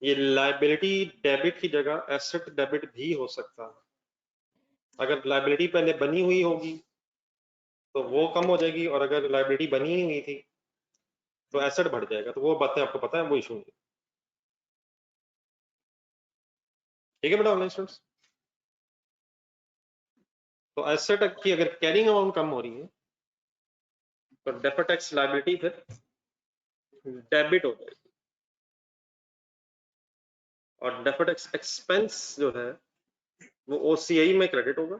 S1: ये लाइबिलिटी डेबिट की जगह एसेट डेबिट भी हो सकता है। अगर लाइबिलिटी पहले बनी हुई होगी तो वो कम हो जाएगी, और अगर लाइबिलिटी बनी नहीं हुई थी तो एसेट बढ़ जाएगा। तो वो बातें आपको पता है, वो इशू नहीं। ठीक है बेटा ऑनलाइन स्टूडेंट्स। तो एसेट की अगर कैरिंग अमाउंट कम हो रही है तो डेफर्ड टैक्स लायबिलिटी फिर डेबिट हो जाएगी, और डेफर्ड टैक्स एक्सपेंस जो है वो ओसीआई में क्रेडिट होगा।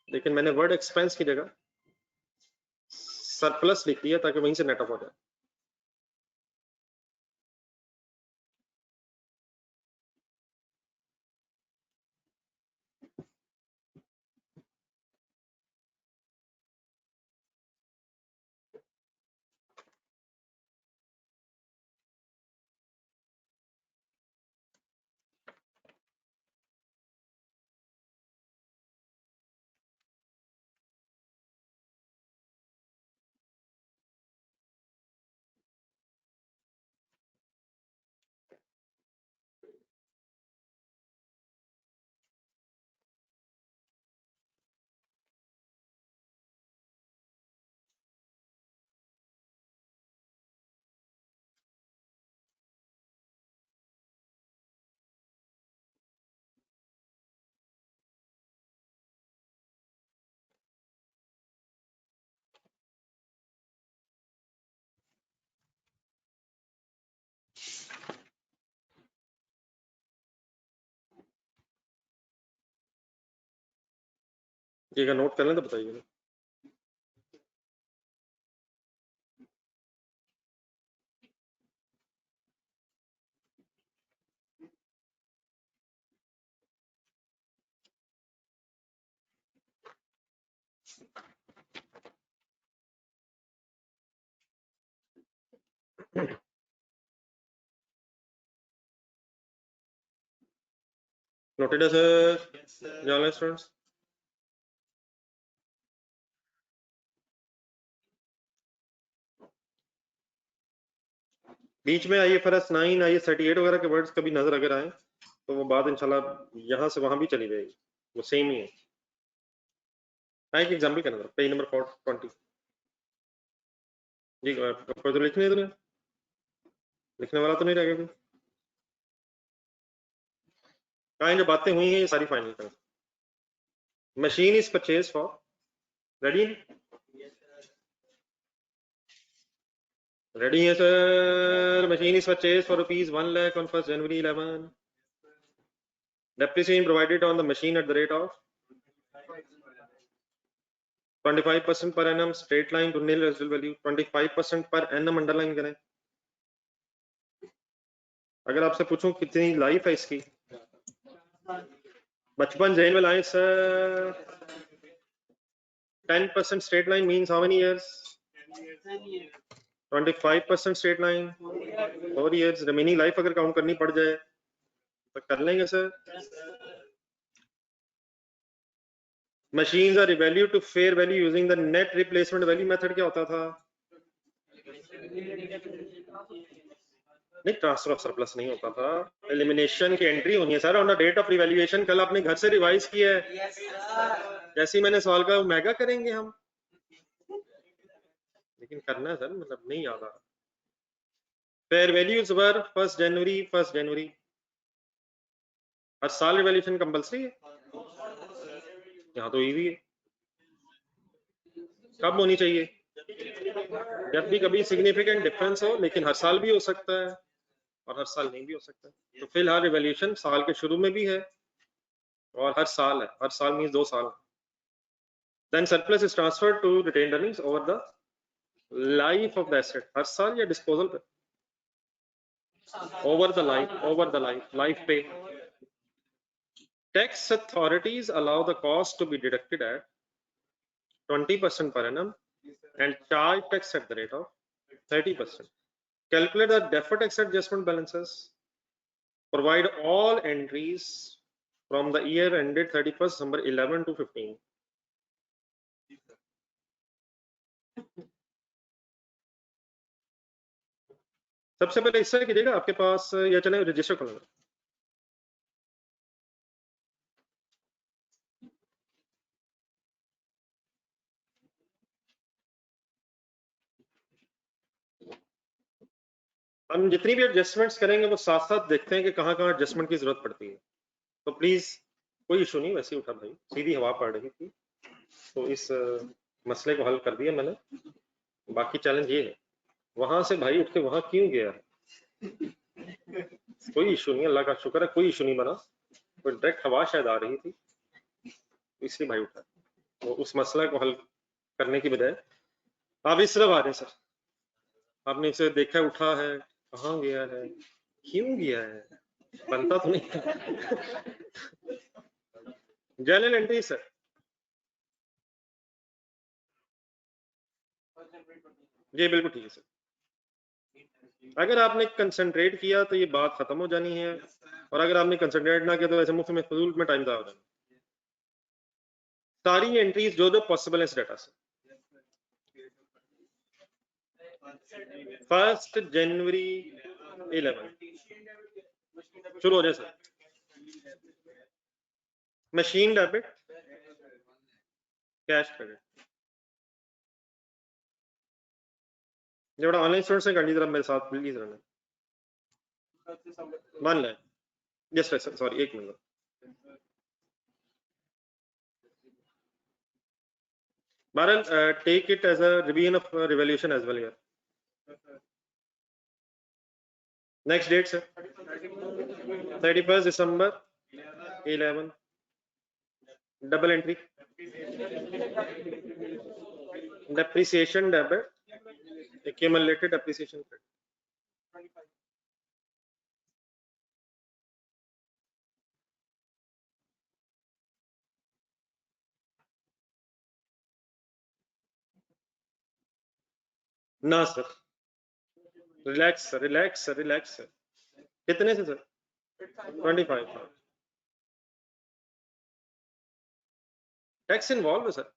S1: लेकिन मैंने वर्ड एक्सपेंस की जगह सरप्लस लिख दिया ताकि वहीं से नेटअप हो जाए। ये अगर नोट कर लें तो बताइए। नोटेड है सर ऑनलाइन स्टूडेंट्स। बीच में IFRS 9 IAS 38 वगैरह के वर्ड्स कभी नजर अगर आए तो वो बात इंशाल्लाह यहाँ से वहां भी चली जाएगी, वो सेम ही है। एक एग्जाम्पल करना था, पेज नंबर 420 जी। कोई तो लिखने तो नहीं, लिखने वाला तो नहीं रहेगा कोई। हाँ, जो बातें हुई हैं ये सारी फाइनल कर। Machine is purchase for, ready ready है sir. Machine is purchase for ₹1 lakh on 1st January 11। Depreciation provided on the machine at the rate of 25% per annum, straight line to nil residual value। 25% per annum underline करें। अगर आपसे पूछूं कितनी life है इसकी, बचपन जहन में लाए sir. 10% straight line means how many years? 25% straight line 4 years। Remaining life अगर काउंट करनी पड़ जाए तो कर लेंगे sir. Machines are evaluated to fair value using the net replacement value method। क्या होता था? नहीं, ट्रांसफर ऑफ सरप्लस नहीं होता था, एलिमिनेशन की एंट्री होनी है sir on the date of revaluation. कल आपने घर से रिवाइज किया है, जैसे ही मैंने सवाल का मेगा करेंगे हम, लेकिन करना है सर, मतलब नहीं याद आ रहा। फेयर वैल्यूज वर 1 जनवरी 1 जनवरी। हर साल रिवैल्यूएशन कंपल्सरी है, यहाँ तो ईवी है। कब होनी चाहिए? जब भी कभी सिग्निफिकेंट डिफरेंस हो, लेकिन हर साल भी हो सकता है और हर साल नहीं भी हो सकता। तो फिलहाल रिवैल्यूएशन साल के शुरू में भी है और हर साल है, हर साल मींस 2 साल। Then surplus is transferred to retained earnings over the life of the asset. हर साल या डिस्पोजल पे? ओवर द लाइफ पे। Tax authorities allow the cost to be deducted at 20% per annum and charge tax at the rate of 30%. Calculate the deferred tax adjustment balances. Provide all entries from the year ended 31st December 11 to 15. सबसे पहले इससे कीजिएगा, आपके पास या चले register खोलेंगे। हम जितनी भी एडजस्टमेंट्स करेंगे वो साथ साथ देखते हैं कि कहाँ कहाँ एडजस्टमेंट की जरूरत पड़ती है। तो प्लीज कोई इशू नहीं, वैसे ही उठा भाई, सीधी हवा पड़ रही थी तो इस मसले को हल कर दिया मैंने। बाकी चैलेंज ये है, वहां से भाई उठ के वहां क्यों गया? कोई इशू नहीं, अल्लाह का शुक्र है कोई इशू नहीं बना। तो डायरेक्ट हवा शायद आ रही थी इसलिए भाई उठा। तो उस मसला को हल करने की बजाय आप इस तरफ आ रहे हैं सर, आपने इसे देखा उठा है, कहाँ गया है, क्यों गया है, बनता तो नहीं। जर्नल एंट्री सर, जी बिल्कुल ठीक है सर। अगर आपने कंसंट्रेट किया तो ये बात खत्म हो जानी है, और अगर आपने कंसंट्रेट ना किया तो ऐसे मुफ्त में फजूल में टाइम ज़ाया हो जाना। सारी एंट्रीज जो जो पॉसिबल है इस डाटा से। 1 जनवरी 11 शुरू हो जाए sir. Machine debit, cash credit. जो ऑनलाइन स्टूडेंट्स ने करनी, जरा मेरे साथ प्लीज रहना। मान लें यस सर, सॉरी एक मिनट। बहरहाल take it as a revision of revolution as well यार। Next date sir 31 December 11, double entry, depreciation debit, accumulated depreciation credit। ना sir, relax sir, relax sir, relax sir. कितने से sir? 25। Tax involve है sir.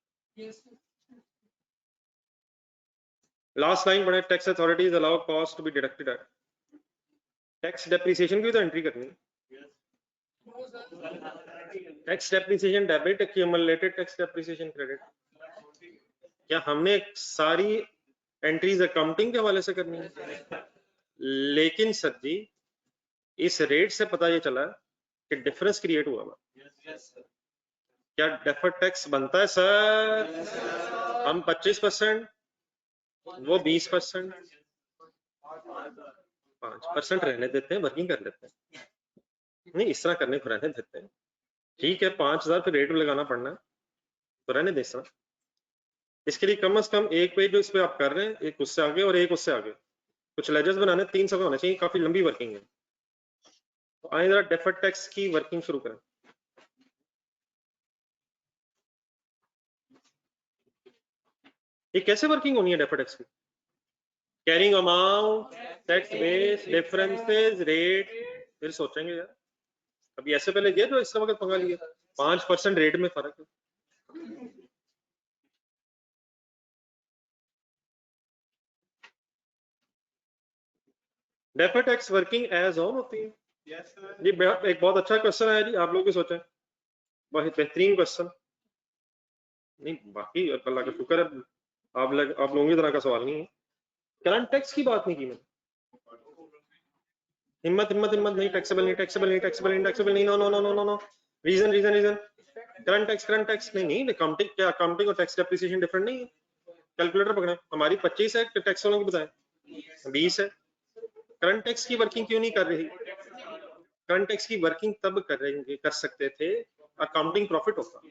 S1: Last line पढ़े, tax authorities allow cost to be deducted at. Tax depreciation की तो entry करनी है। Tax depreciation debit, accumulated tax depreciation credit. क्या हमने सारी एंट्रीज अकाउंटिंग के हवाले से करनी है? लेकिन सर जी इस रेट से पता ये चला कि डिफरेंस क्रिएट हुआ। क्या डेफर्ड टैक्स बनता है सर? हम 25%, वो 20%, 5% रहने देते हैं, वर्किंग कर लेते हैं। नहीं इस तरह करने को रहने देते हैं, ठीक है 5000 फिर रेट लगाना पड़ना है तो रहने दे सर। इसके लिए कम से कम एक पेज जो इस पे आप कर रहे हैं, एक उससे आगे और एक उससे आगे, कुछ लेजर्स बनाने 300 का होना चाहिए, काफी लंबी वर्किंग है। तो आए जरा डेफर्ड टैक्स की वर्किंग शुरू करें। ये कैसे वर्किंग होनी है डेफर्ड टैक्स की? Carrying amount, tax base, differences, rate. फिर सोचेंगे यार अभी ऐसे पहले गया जो इस वक्त पंगा लिया, 5% रेट में फर्क है। Deferred tax working as on होती है। जी एक बहुत अच्छा क्वेश्चन है जी, आप लोग भी सोचें, बहुत बेहतरीन क्वेश्चन। नहीं बाकी अल्लाह का शुक्र है आप लोगों की तरह का सवाल नहीं है। करंट टैक्स की बात नहीं की मैंने, हिम्मत हिम्मत हिम्मत नहीं, टैक्सेबल नहीं, टैक्सेबल नहीं, टैक्सेबल नहीं, टैक्सेबल नहीं, no no no no no no, reason reason reason, current tax नहीं, अकाउंटिंग क्या, अकाउंटिंग और टैक्स डेप्रिसिएशन डिफरेंट नहीं है। कैलकुलेटर पकड़े, हमारी 25 है, टैक्स वालों की बताएं 20 है। करंट टैक्स की वर्किंग क्यों नहीं कर रही? करंट टैक्स की वर्किंग तब कर सकते थे अकाउंटिंग प्रॉफिट होता।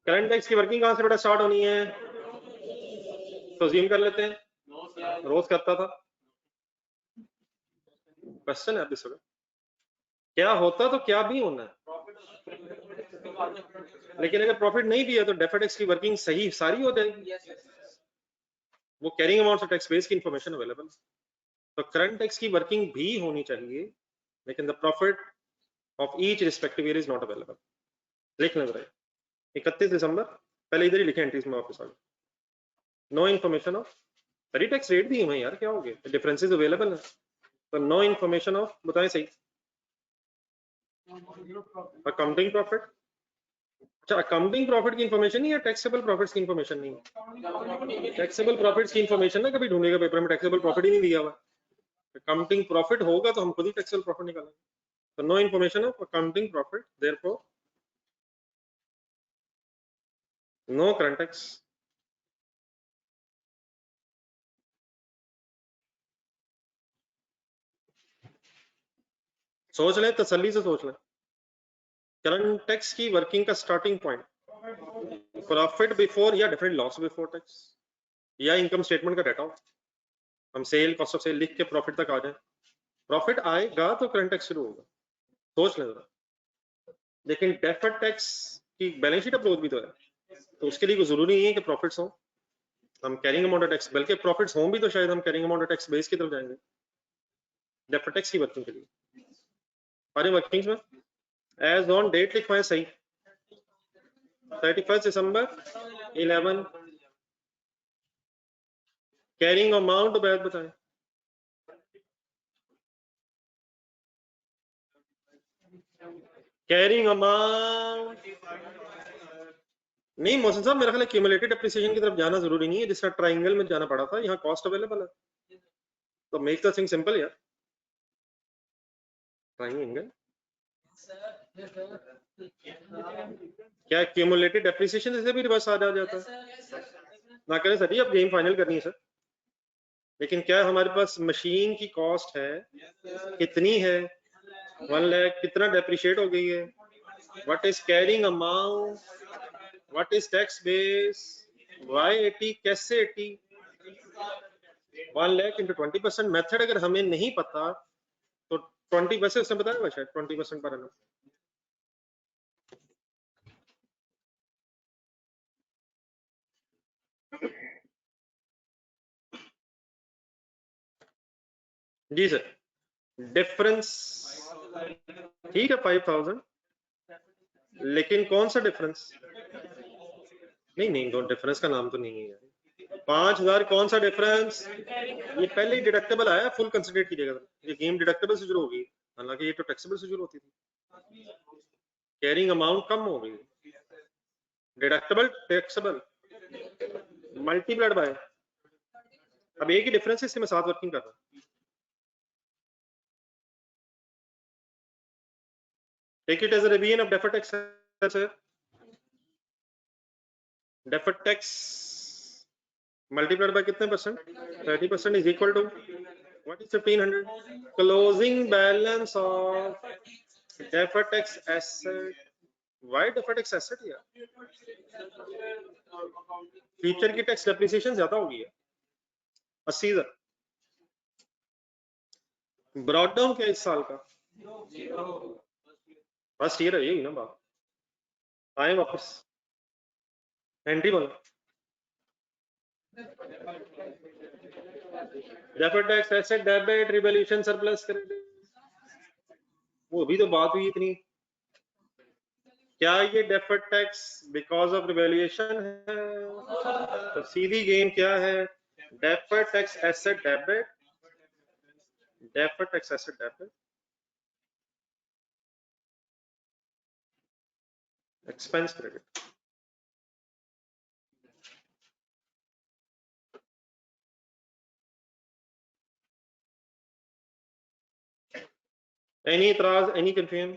S1: करंट टैक्स की वर्किंग कहां से बेटा स्टार्ट होनी है? तो अज्यूम कर लेते हैं रोज करता था। क्वेश्चन है अब इस वक्त, क्या होता तो क्या भी होना है, लेकिन अगर प्रॉफिट नहीं भी है तो डेफर्ड टैक्स की वर्किंग सही सारी हो जाएगी। वो carrying amount of tax base की इंफॉर्मेशन अवेलेबल, तो करंट टैक्स की वर्किंग भी होनी चाहिए, लेकिन the profit of each respective year is not available. लिख लें जरा, 31 दिसंबर, पहले इधर ही लिखे एंट्रीज में वापस आ गए, नो इन्फॉर्मेशन ऑफ, सरी टैक्स रेट भी है यार, क्या हो गया, डिफरेंसेस अवेलेबल है, तो नो इन्फॉर्मेशन ऑफ, बताएं सही, अकाउंटिंग प्रॉफिट। अच्छा, अकाउंटिंग प्रॉफिट की इंफॉर्मेशन नहीं है, टैक्सेबल प्रॉफिट्स की इंफॉर्मेशन नहीं है। टैक्सेबल प्रॉफिट्स की इंफॉर्मेशन ना कभी ढूंढेगा पेपर में, टैक्सेबल प्रॉफिट ही नहीं दिया हुआ। अकाउंटिंग प्रॉफिट होगा तो हम खुद ही टैक्सेबल प्रॉफिट निकालेंगे, तो no information of accounting profit, therefore no current tax. सोच लें, तसल्ली से सोच लें, करंट टैक्स की वर्किंग का स्टार्टिंग पॉइंट प्रॉफिट बिफोर या डिफरेंट लॉस बिफोर टैक्स, या इनकम स्टेटमेंट का डाटा हो, हम सेल कॉस्ट ऑफ सेल लिख के प्रॉफिट तक आ जाए, प्रॉफिट आएगा तो करंट टैक्स शुरू होगा, सोच लें जरा। लेकिन डेफर्ड टैक्स की बैलेंस शीट अप्रोच भी तो है, तो उसके लिए कोई जरूरी नहीं है कि प्रॉफिट्स हो, हम कैरिंग अमाउंट ऑफ टैक्स, बल्कि प्रॉफिट्स हों भी तो शायद हम carrying amount of tax base की तरफ जाएंगे डेफर्ड टैक्स की वर्किंग के लिए। सारे वर्किंग्स में एज ऑन डेट लिखवाएं सही, 31 दिसंबर 11, कैरिंग अमाउंट बैद बताएं, कैरिंग अमाउंट नहीं मोहसिन साहब, मेरा ख्याल है क्यूमुलेटेड डेप्रिसिएशन की तरफ जाना जरूरी नहीं है, जिस तरह ट्राइंगल में जाना पड़ा था, यहाँ कॉस्ट अवेलेबल है, तो मेक द थिंग सिंपल यार, ट्राइंगल क्या क्यूमुलेटेड डेप्रिसिएशन से भी रिवर्स आ जाता है ना, करें सर, अब गेम फाइनल करनी है सर, लेकिन क्या हमारे पास मशीन की कॉस्ट है कितनी है, 1 लाख, कितना डेप्रिशिएट हो गई है, what is carrying amount, what is tax base, why 80, कैसे 80, 1 लाख इंटू 20%, मेथड अगर हमें नहीं पता तो 20 वैसे उसने बताया शायद 20% पर annum। जी सर, डिफरेंस ठीक है 5000, लेकिन कौन सा डिफरेंस, नहीं नहीं, दो डिफरेंस का नाम तो नहीं है यार, 5000 कौन सा डिफरेंस, ये पहले ही डिडक्टेबल आया, फुल कंसिडर कीजिएगा, ये गेम डिडक्टेबल से शुरू होगी, हालांकि ये तो टैक्सेबल से शुरू होती थी, कैरिंग अमाउंट कम हो गई, डिडक्टेबल टैक्सेबल मल्टीप्लाइड बाय, अब एक ही डिफरेंस है, इससे मैं 7 वर्किंग कर रहा हूं, take it as a revision of deferred tax, sir deferred tax multiplied by कितने percent, 30% is equal to what is 1500, closing balance of deferred tax asset, why deferred tax asset यार, future की tax depreciation ज्यादा होगी है 80,000, brought down क्या इस साल का, फर्स्ट ईयर है यही ना बात, आए वापस एंट्री बोलो, deferred tax asset debit revaluation surplus credit, वो भी तो बात हुई इतनी, क्या ये deferred tax because of revaluation है, तो सीधी गेम क्या है, deferred tax asset debit, deferred tax asset debit, expense credit, any इतराज, एनी कंफ्यूजन?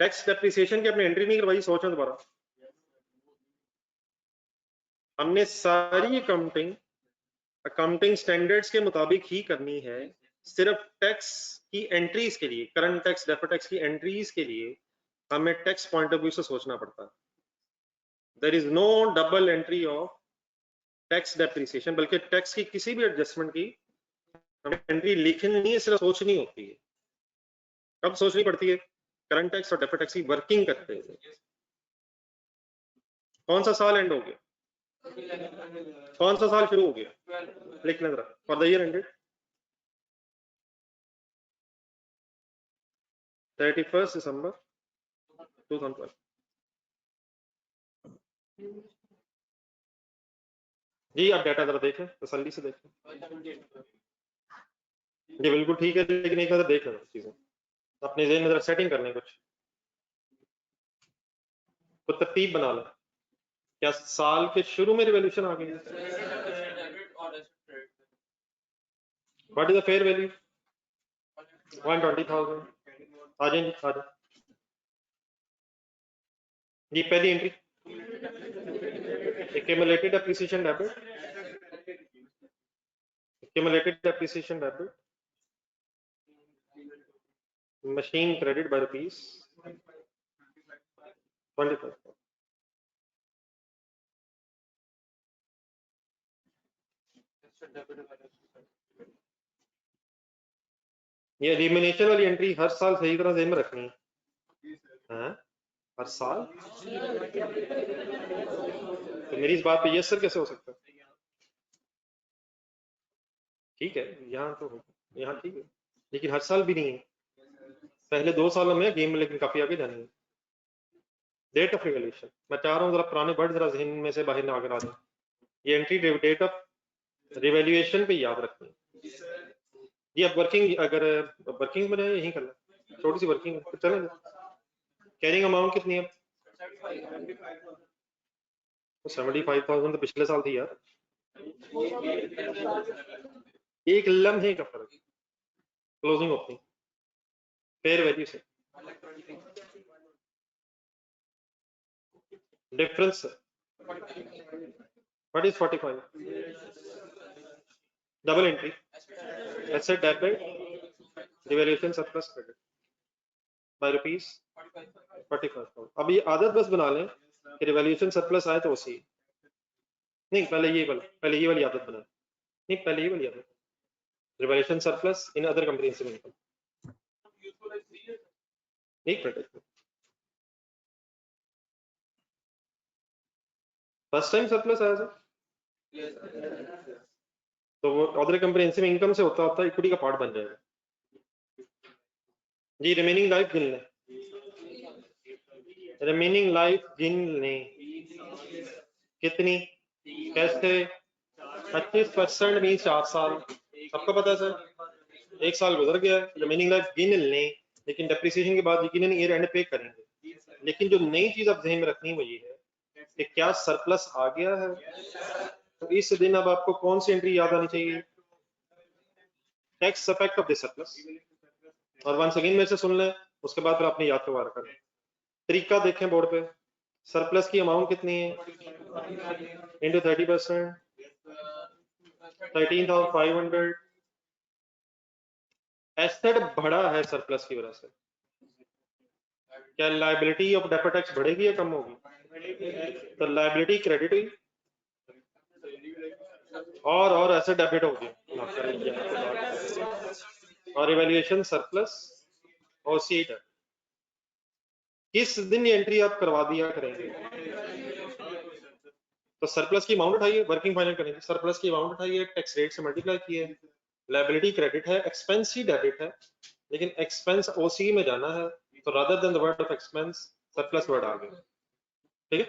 S1: टैक्स डेप्रिसिएशन की अपने एंट्री नहीं करवाई, सोचो दोबारा। हमने सारी अकाउंटिंग स्टैंडर्ड्स के मुताबिक ही करनी है। सिर्फ टैक्स की एंट्रीज के लिए, करंट टैक्स, डेफर्ड टैक्स की एंट्रीज के लिए हमें टैक्स पॉइंट ऑफ व्यू से सोचना पड़ता है। There is no double entry of tax depreciation, बल्कि टैक्स की किसी भी एडजस्टमेंट की हमें एंट्री लिखनी नहीं है, सिर्फ सोचनी होती है। कब सोचनी पड़ती है? करंट टैक्स और डेफर्ड टैक्स की वर्किंग करते हैं। कौन सा साल एंड हो गया? कौन सा साल शुरू हो गया? लिखना जरा। फॉर द ईयर एंडेड 31 दिसंबर 2012। जी आप डाटा जरा देखें, तसल्ली से देखें। ये बिल्कुल ठीक है, लेकिन एक नजर देख लेना चीजें, अपने ज़हन में जरा सेटिंग करने कुछ तरतीब बना लो। क्या साल के शुरू में रिवॉल्यूशन आ गई? What is the fair value? 120,000। आ जाए जी, आ जाए जी। पहली entry accumulated appreciation debit, accumulated appreciation debit, machine credit by rupees 25। ये एलिमिनेशन वाली एंट्री हर साल सही तरह ज़हन में रखनी है। हाँ? हर साल? तो मेरी इस बात पे यस सर कैसे हो सकता है? ठीक है, यहाँ तो यहाँ ठीक है, लेकिन हर साल भी नहीं है। पहले 2 सालों में गेम में, लेकिन काफी आगे जानी है। डेट ऑफ रिवॉल्यूशन मैं चाह रहा हूँ जरा पुराने वर्ड जरा जहन में से बाहर ना आकर आ जाए। ये एंट्री डेट ऑफ रिवॉल्यूशन पे याद रखनी है। ये अब वर्किंग, अगर वर्किंग में यही करना, छोटी सी वर्किंग तो चले। कैरिंग अमाउंट कितनी है? 75,000 तो पिछले साल थी यार। एक लम्हे का फर्क क्लोजिंग ओपनिंग फेयर वैल्यू से, difference. What is 45? Double entry, asset debit, revaluation surplus credit by rupees 45,000। अब ये आदत बस बना लें कि रिवैल्यूएशन सरप्लस आए तो उसी, नहीं पहले ये वाली आदत बनाए, नहीं पहले ये वाली आदत, revaluation surplus in other comprehensive income. एक मिनट, फर्स्ट टाइम सरप्लस आया सर, तो वो अदर कंप्रिहेंसिव इनकम से होता होता इक्विटी का पार्ट बन जाएगा जी। रिमेनिंग लाइफ गिन लें, रिमेनिंग लाइफ गिन लें। कितनी? कैसे? 25% मीन 4 साल। सबको पता है सर, 1 साल गुजर गया, रिमेनिंग लाइफ गिन लें, लेकिन डेप्रिसिएशन के बाद यकीनन ईयर एंड पे करेंगे। लेकिन जो नई चीज आप ध्यान में रखनी वो ये है कि क्या सरप्लस आ गया है, तो इस दिन अब आपको कौन सी एंट्री याद आनी चाहिए? Tax effect of the surplus. और वंस अगेन मेरे से सुन लें, उसके बाद फिर अपनी याद दोबारा करें। तरीका देखें बोर्ड पे, सरप्लस की अमाउंट कितनी है इंटू 30%, 13,500। एसेट बढ़ा है सरप्लस की वजह से, क्या लाइबिलिटी ऑफ डेफर्ड टैक्स बढ़ेगी या कम होगी? तो लाइबिलिटी क्रेडिट हुई और एसेट डेबिट होगी, और इवैल्यूएशन सरप्लस और सी डेट। किस दिन ये एंट्री आप करवा दिया करेंगे? तो सरप्लस की अमाउंट उठाइए, वर्किंग फाइनल करेंगे, सरप्लस की अमाउंट उठाइए, टैक्स रेट से मल्टीप्लाई किए, लायबिलिटी क्रेडिट है, एक्सपेंस ही डेबिट है, लेकिन एक्सपेंस ओसी में जाना है, तो rather than the word of expense surplus word आ गया। ठीक है,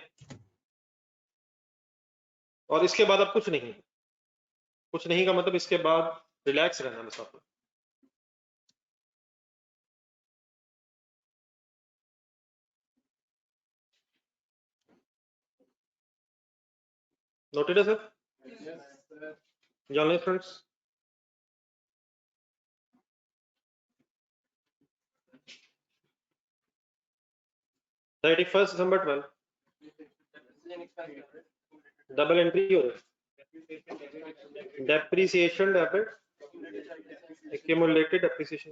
S1: और इसके बाद अब कुछ नहीं, कुछ नहीं का मतलब इसके बाद रिलैक्स रहना बस आपको। नोटेड है सर? जर्नलिस्ट फ्रेंड्स, 31 दिसंबर 12 डबल एंट्री हो रहा है। डेप्रिसिएशन डेबिट एक्यूमुलेटेड डेप्रिसिएशन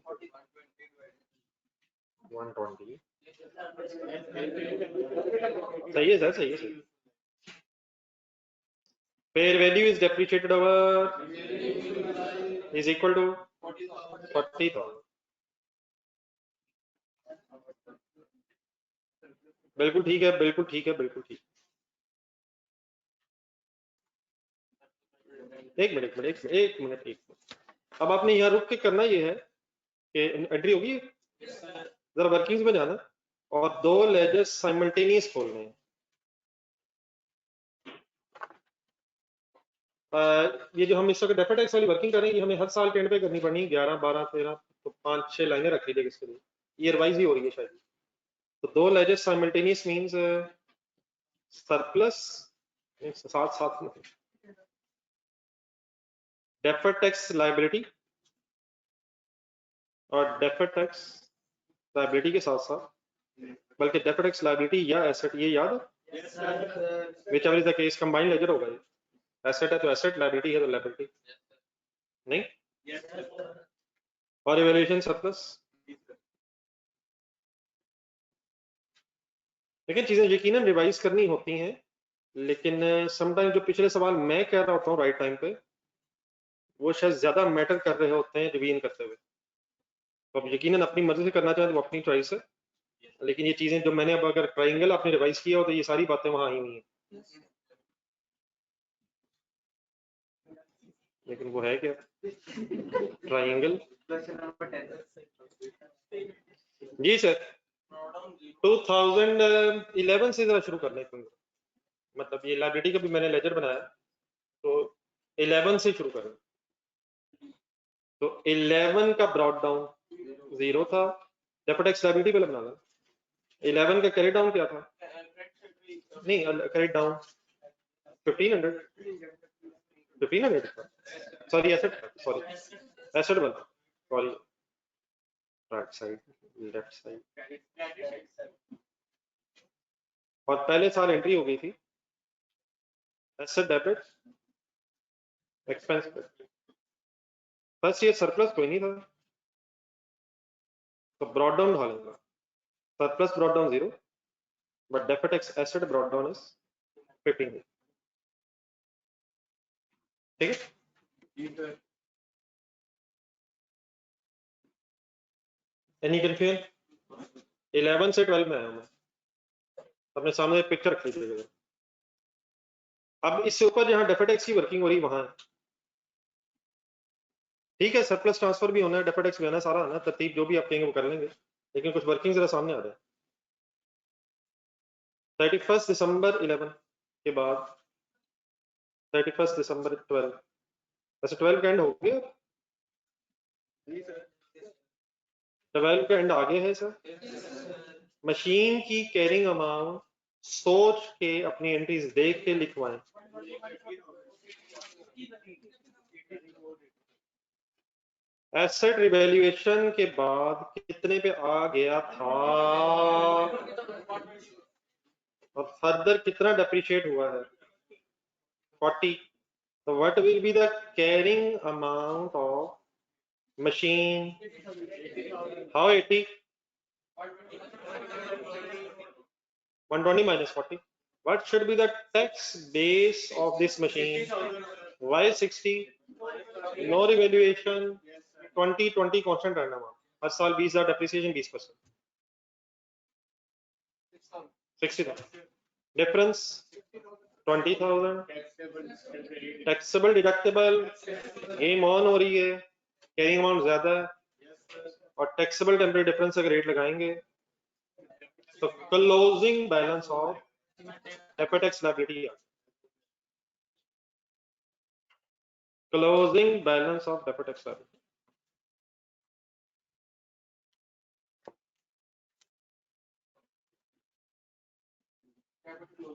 S1: 120 सही है सर, सही है, सही। Fair value is depreciated over is equal to 40,000। बिल्कुल ठीक है, बिल्कुल ठीक है, बिल्कुल ठीक। एक मिनट। अब आपने यहाँ रुक के करना ये है कि एंट्री होगी, जरा वर्किंग्स में जाना और दो लेजर्स साइमल्टेनियस खोलने हैं। ये जो हम इस वक्त डेफर टैक्स वाली वर्किंग करेंगे हमें हर साल के एंड पे करनी पड़नी, 11, 12, 13 तो 5-6 लाइनें रख लीजिए इसके लिए, ईयर वाइज ही हो रही है शायद। तो दो लेजर्स साइमल्टेनियस मींस सरप्लस साथ में डेफर टैक्स लायबिलिटी और डेफर टैक्स लायबिलिटी के साथ साथ, बल्कि डेफर टैक्स लायबिलिटी या एसेट, ये याद है, whichever is the case combined ledger होगा। एसेट है तो एसेट, लायबिलिटी है तो लायबिलिटी, नहीं और इवैल्यूएशन सरप्लस। लेकिन चीजें यकीनन रिवाइज करनी होती हैं, लेकिन समटाइम जो पिछले सवाल मैं कह रहा होता हूँ राइट टाइम पे, वो शायद ज्यादा मैटर कर रहे होते हैं रिवीजन करते हुए। तो अब यकीनन अपनी मर्जी से करना चाहें तो अपनी चॉइस है, लेकिन ये चीजें जो मैंने अब अगर ट्राइंगल आपने रिवाइज किया हो तो ये सारी बातें वहां आई हुई हैं। लेकिन वो है क्या ट्राइंगल? जी सर, 2011 से जरा शुरू कर लें, मतलब ये लाइब्रेरी का भी मैंने लेजर बनाया तो 11 से शुरू करें। तो 11 का ब्रॉड डाउन 0 था, डेफर टैक्स लायबिलिटी पहले बना ला। 11 का कैरी डाउन क्या था? नहीं, कैरी डाउन 1500 था, सॉरी एसेट, सॉरी एसेट बना, sorry right side, left side. और पहले साल एंट्री हो गई थी एसेट डेबिट एक्सपेंस पे, फर्स्ट ईयर सरप्लस कोई नहीं था तो ब्रॉड डाउन ढालेंगे, surplus brought down 0 but defer tax asset brought down is 15। ठीक है, एनी कंफ्यूजन? 11 से 12 में आया मैं, अपने सामने एक पिक्चर रख लीजिएगा। अब इससे ऊपर जहां डेफर टैक्स की वर्किंग हो रही वहां ठीक है, सरप्लस ट्रांसफर भी होना है, डेफर टैक्स भी आना है, सारा आना है, तरतीब जो भी आप कहेंगे वो कर लेंगे, लेकिन कुछ वर्किंग जरा सामने आ रहा है। 31 दिसंबर 11 के बाद 31 दिसंबर 12, वैसे 12 का एंड हो गया, 12 का एंड आगे है सर। मशीन की कैरिंग अमाउंट सोच के अपनी एंट्रीज देख के लिखवाएं। एसेट रिवैल्यूएशन के बाद कितने पे आ गया था और फर्दर कितना डेप्रिशिएट हुआ है? 40। So what will be the carrying amount of machine? How 80? 120 minus 40. What should be the tax base of this machine? Why 60? No revaluation. 20 constant रहना वहाँ, हर साल 20,000 depreciation 20%, 60,000 difference 20,000 taxable deductible game on हो रही है, carrying amount ज्यादा है और taxable temporary difference अगर रेट लगाएंगे तो closing balance of defer tax liability, closing balance of defer tax liability.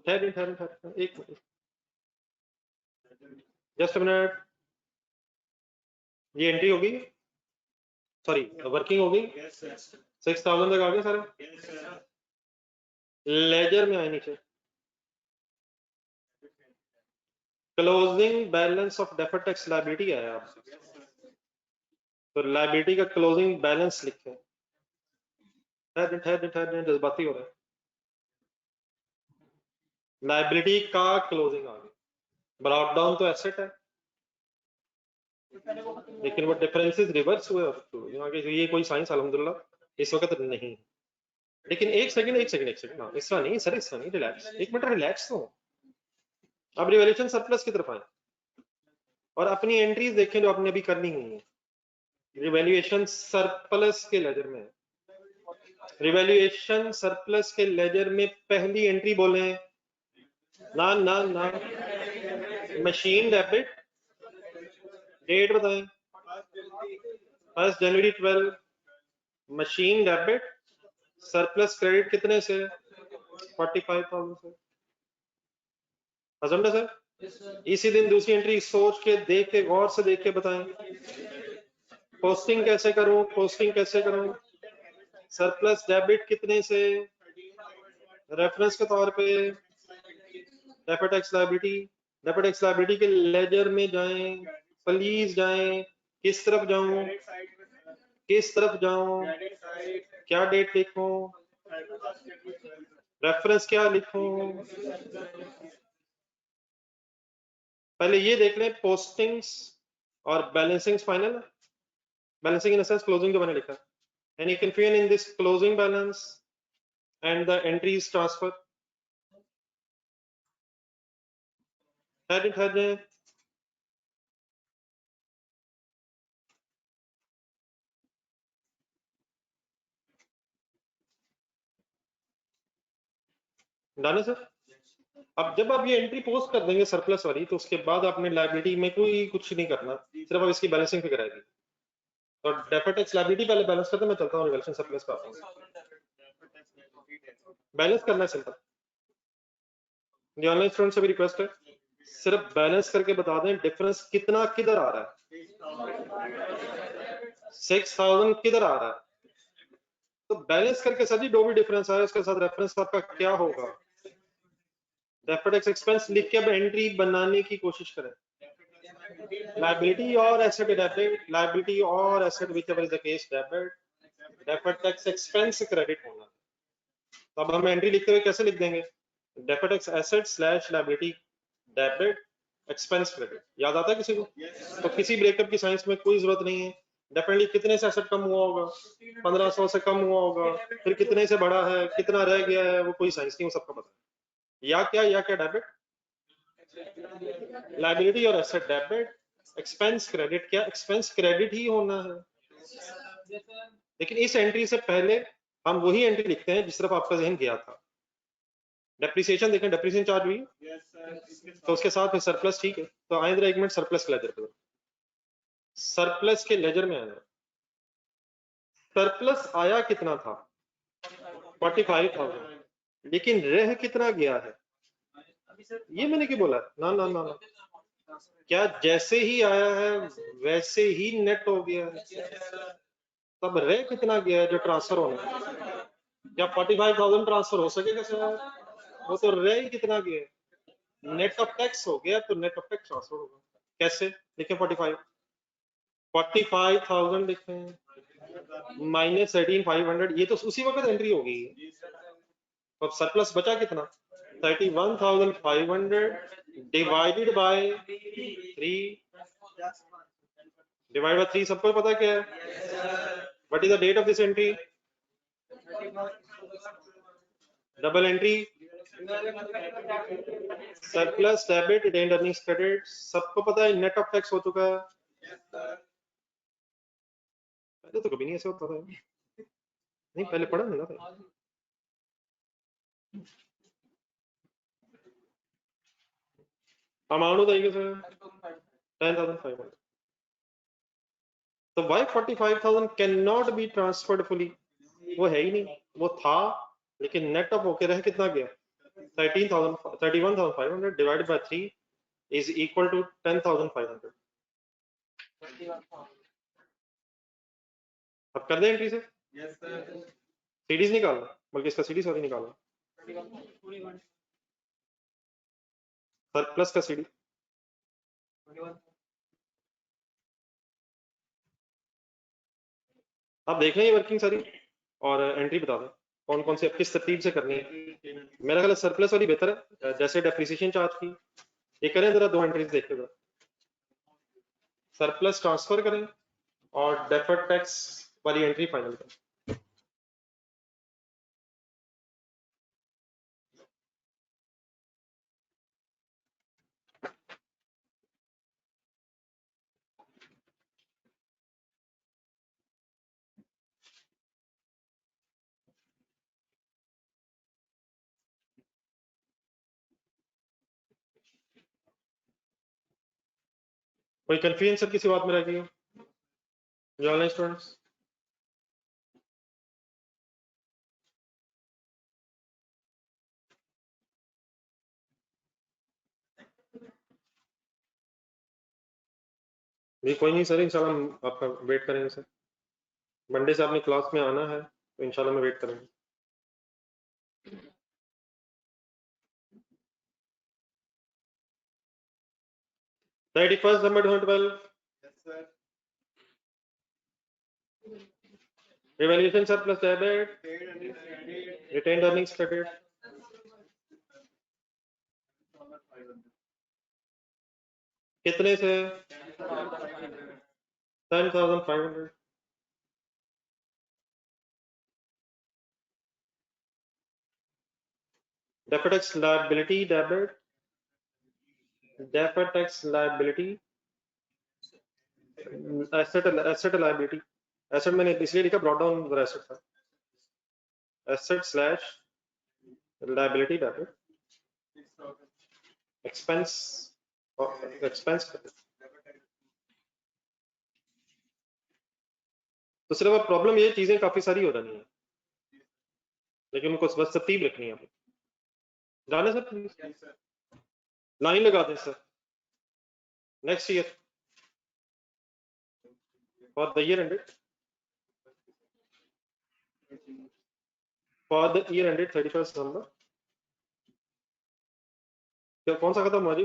S1: एक मिनट, जस्ट मिनट, ये एंट्री होगी, सॉरी वर्किंग होगी, 6,000 तक आ गया सारे। लेजर में आए नीचे, closing balance of deferred tax liability आया आप, तो लायबिलिटी का क्लोजिंग बैलेंस लिखे, जज्बाती हो रहा है, लायबिलिटी का क्लोजिंग आ गया, ब्रॉट डाउन तो एसेट है, लेकिन वो डिफरेंसेस रिवर्स हुए, ये कोई साइंस अल्हम्दुलिल्लाह इस वक्त नहीं है। लेकिन एक सेकंड हाँ, इस तरह नहीं सर, इस तरह नहीं, रिलैक्स, एक मिनट रिलैक्स तो। अब रिवैल्यूएशन सरप्लस की तरफ आए और अपनी एंट्रीज देखें जो आपने अभी करनी हुई है। रिवैल्यूएशन सरप्लस के लेजर में, रिवैल्यूएशन सरप्लस के लेजर में पहली एंट्री बोले ना ना ना, मशीन डेबिट, डेट बताएं, 1 जनवरी 12, मशीन डेबिट, सरप्लस क्रेडिट कितने से, 45,000 से, हजम सर। इसी दिन दूसरी एंट्री सोच के, देख के, गौर से देख के बताएं, पोस्टिंग कैसे करूं, पोस्टिंग कैसे करूं, सरप्लस डेबिट कितने से, रेफरेंस के तौर पे deferred tax liability, deferred tax liability के लेजर में जाएं, प्लीज जाएं, किस तरफ जाऊं, किस तरफ जाऊं, क्या डेट लिखूं, रेफरेंस क्या लिखूं, पहले ये देख लें पोस्टिंग्स और balancing final, balancing in the sense closing जो मैंने लिखा, any confusion in this closing balance and the entries transfer, had it done है सर। अब जब आप ये एंट्री पोस्ट कर देंगे सरप्लस वाली, तो उसके बाद आपने लायबिलिटी में कोई कुछ नहीं करना, सिर्फ अब इसकी बैलेंसिंग फिगर आएगी। तो डेफर्ड टैक्स लायबिलिटी पहले बैलेंस करते, मैं चलता हूँ रिवैल्यूएशन सरप्लस पे आता हूँ। बैलेंस करना है सिंपल, ये ऑनलाइन स्टूडेंट से भी रिक्वेस्ट है, सिर्फ बैलेंस करके बता दें डिफरेंस कितना किधर आ रहा है, 6,000 किधर आ रहा है, तो बैलेंस करके सर जी जो भी डिफरेंस आया उसके साथ रेफरेंस आपका क्या होगा, डेफर्ड टैक्स एक्सपेंस लिख के अब एंट्री बनाने की कोशिश करें, लायबिलिटी और एसेट डेबिट, लायबिलिटी और asset whichever is the case debit, deferred tax expense credit होना। तो अब हम एंट्री लिखते हुए कैसे लिख देंगे, deferred tax asset slash liability debit expense credit, याद आता है किसी को? तो किसी ब्रेकअप की साइंस में कोई जरूरत नहीं है, डेफिनेटली कितने से एसेट कम हुआ होगा, 1500 से कम हुआ होगा, फिर कितने से बढ़ा है, कितना रह गया है, वो कोई साइंस नहीं, वो सबको पता है। या क्या डेबिट, लायबिलिटी और एसेट डेबिट, एक्सपेंस क्रेडिट, क्या एक्सपेंस क्रेडिट ही होना है, लेकिन इस एंट्री से पहले हम वही एंट्री लिखते हैं जिस तरफ आपका जहन गया था। डेप्रिसिएशन देखें, डेप्रिसिएशन चार्ज हुई तो उसके साथ में सरप्लस, ठीक है, तो आए एक मिनट सरप्लस के लेजर पे, सरप्लस के लेजर में आया, सरप्लस आया कितना था, 45,000, लेकिन रह कितना गया है, ये मैंने क्यों बोला, ना ना ना ना, क्या जैसे ही आया है वैसे ही नेट हो गया है, तब रह कितना गया है जो ट्रांसफर होना है, क्या 45,000 ट्रांसफर हो सकेगा सर, वो तो रह ही कितना गया है, नेट ऑफ टैक्स हो गया, तो नेट ऑफ टैक्स ट्रांसफर होगा, कैसे लिखें, 45,000 लिखें माइनस 13,500, ये तो उसी वक्त एंट्री हो गई है, तो अब सरप्लस बचा कितना, 31,500 डिवाइडेड बाय 3, सबको पता क्या है, what is the date of this entry, double entry, surplus debit retained earnings credit, सबको पता है नेट ऑफ टैक्स हो चुका है, पहले तो कभी नहीं ऐसे होता था, नहीं पहले पढ़ा नहीं था, अमाउंट बताइए सर, 10,500, तो why 45,000 can not be transferred fully, वो है ही नहीं, वो था लेकिन नेट ऑफ होके रह कितना गया, 31,500 divided by 3 is equal to 10,500, अब कर दें एंट्री से, सीडीज निकालना, बल्कि इसका सीडी सॉरी निकालना, सरप्लस का सीडी आप देख लें ये वर्किंग सारी और एंट्री बता दें कौन कौन से किस तरतीब से करनी है। मेरा ख्याल सरप्लस वाली बेहतर है, जैसे डेप्रिसिएशन चार्ज की ये करें जरा, दो एंट्रीज देख के सरप्लस ट्रांसफर करें और डेफर्ड टैक्स वाली एंट्री फाइनल करें। कोई कंफ्यूजन सर किसी बात में रह गई हो जो ऑनलाइन स्टूडेंट्स? भी कोई नहीं सर, इंशाल्लाह हम आपका वेट करेंगे सर। मंडे से आपने क्लास में आना है तो इंशाल्लाह मैं वेट करेंगे। December 2012 revaluation surplus debit, retained earnings credit, कितने से 10,500। deferred tax liability debit, deferred tax liability, asset liability, asset मैंने इसलिए लिखा ब्रॉट डाउन एसेट था, asset slash liability debit, expense तो सिर्फ अब प्रॉब्लम ये चीजें काफी सारी हो रही हैं लेकिन उनको बस तरतीब रखनी है। जाने सर प्लीज लाइन लगा दें sir. Next year for the year ended 31 दिसंबर। कौन सा खत्म हुआ जी?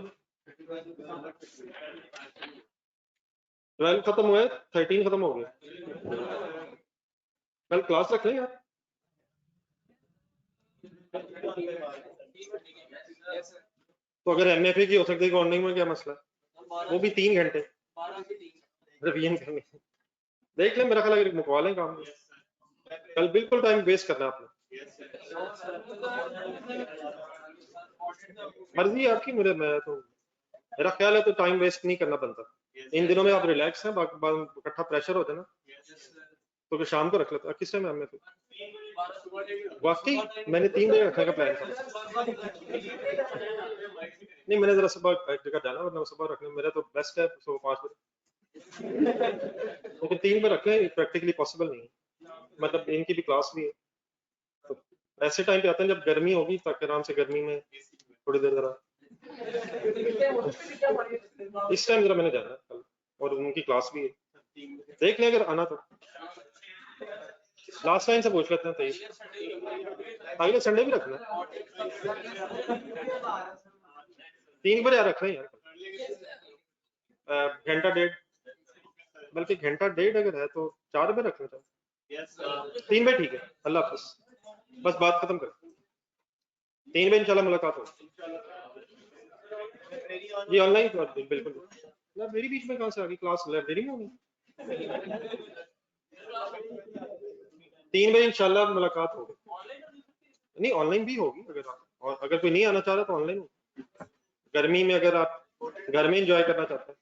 S1: 12 खत्म हुआ है, 13 खत्म हो गया। कल क्लास रख लें यार। तो अगर एमएफए की हो सकती है अकाउंटिंग में क्या मसला है? वो भी 3 घंटे रिवीजन करने। देख ले, मेरा ख्याल अगर मुकवा लें काम कल बिल्कुल टाइम वेस्ट करना आपने। मर्जी आपकी, मैं तो मेरा ख्याल है तो टाइम वेस्ट नहीं करना बनता। इन दिनों में आप रिलैक्स हैं, इकट्ठा प्रेशर होता है ना तो शाम को रख लेता। किस टाइम है एमएफए? वाकई मैंने 3 बजे रखने का प्लान था। नहीं मैंने जरा सुबह एक जगह जाना, वरना सुबह रखने मेरा तो बेस्ट है सुबह 5 बजे। लेकिन 3 बजे रखने प्रैक्टिकली पॉसिबल नहीं है, मतलब इनकी भी क्लास भी है तो ऐसे टाइम पे आते हैं जब गर्मी होगी ताकि आराम से गर्मी में थोड़ी देर जरा इस टाइम जरा मैंने जाना कल और उनकी क्लास भी है। देख लें अगर आना तो लास्ट टाइम से पूछ लेते हैं। 23 अगले संडे भी रखना 3 बजे रख रहे हैं यार, घंटा डेढ़, बल्कि घंटा डेढ़ अगर है तो 4 बजे रखना चाहिए। 3 बजे ठीक है। अल्लाह हाफिज, बस बात खत्म कर। 3 बजे इंशाल्लाह मुलाकात हो जी ऑनलाइन क्लास। बिल्कुल लाइब्रेरी बीच में कहाँ से आ गई? क्लास लाइब्रेरी में होगी। 3 बजे इंशाल्लाह मुलाकात होगी। नहीं ऑनलाइन भी होगी अगर आप, और अगर कोई नहीं आना चाह रहा तो ऑनलाइन होगी। गर्मी में अगर आप घर में एंजॉय करना चाहते हैं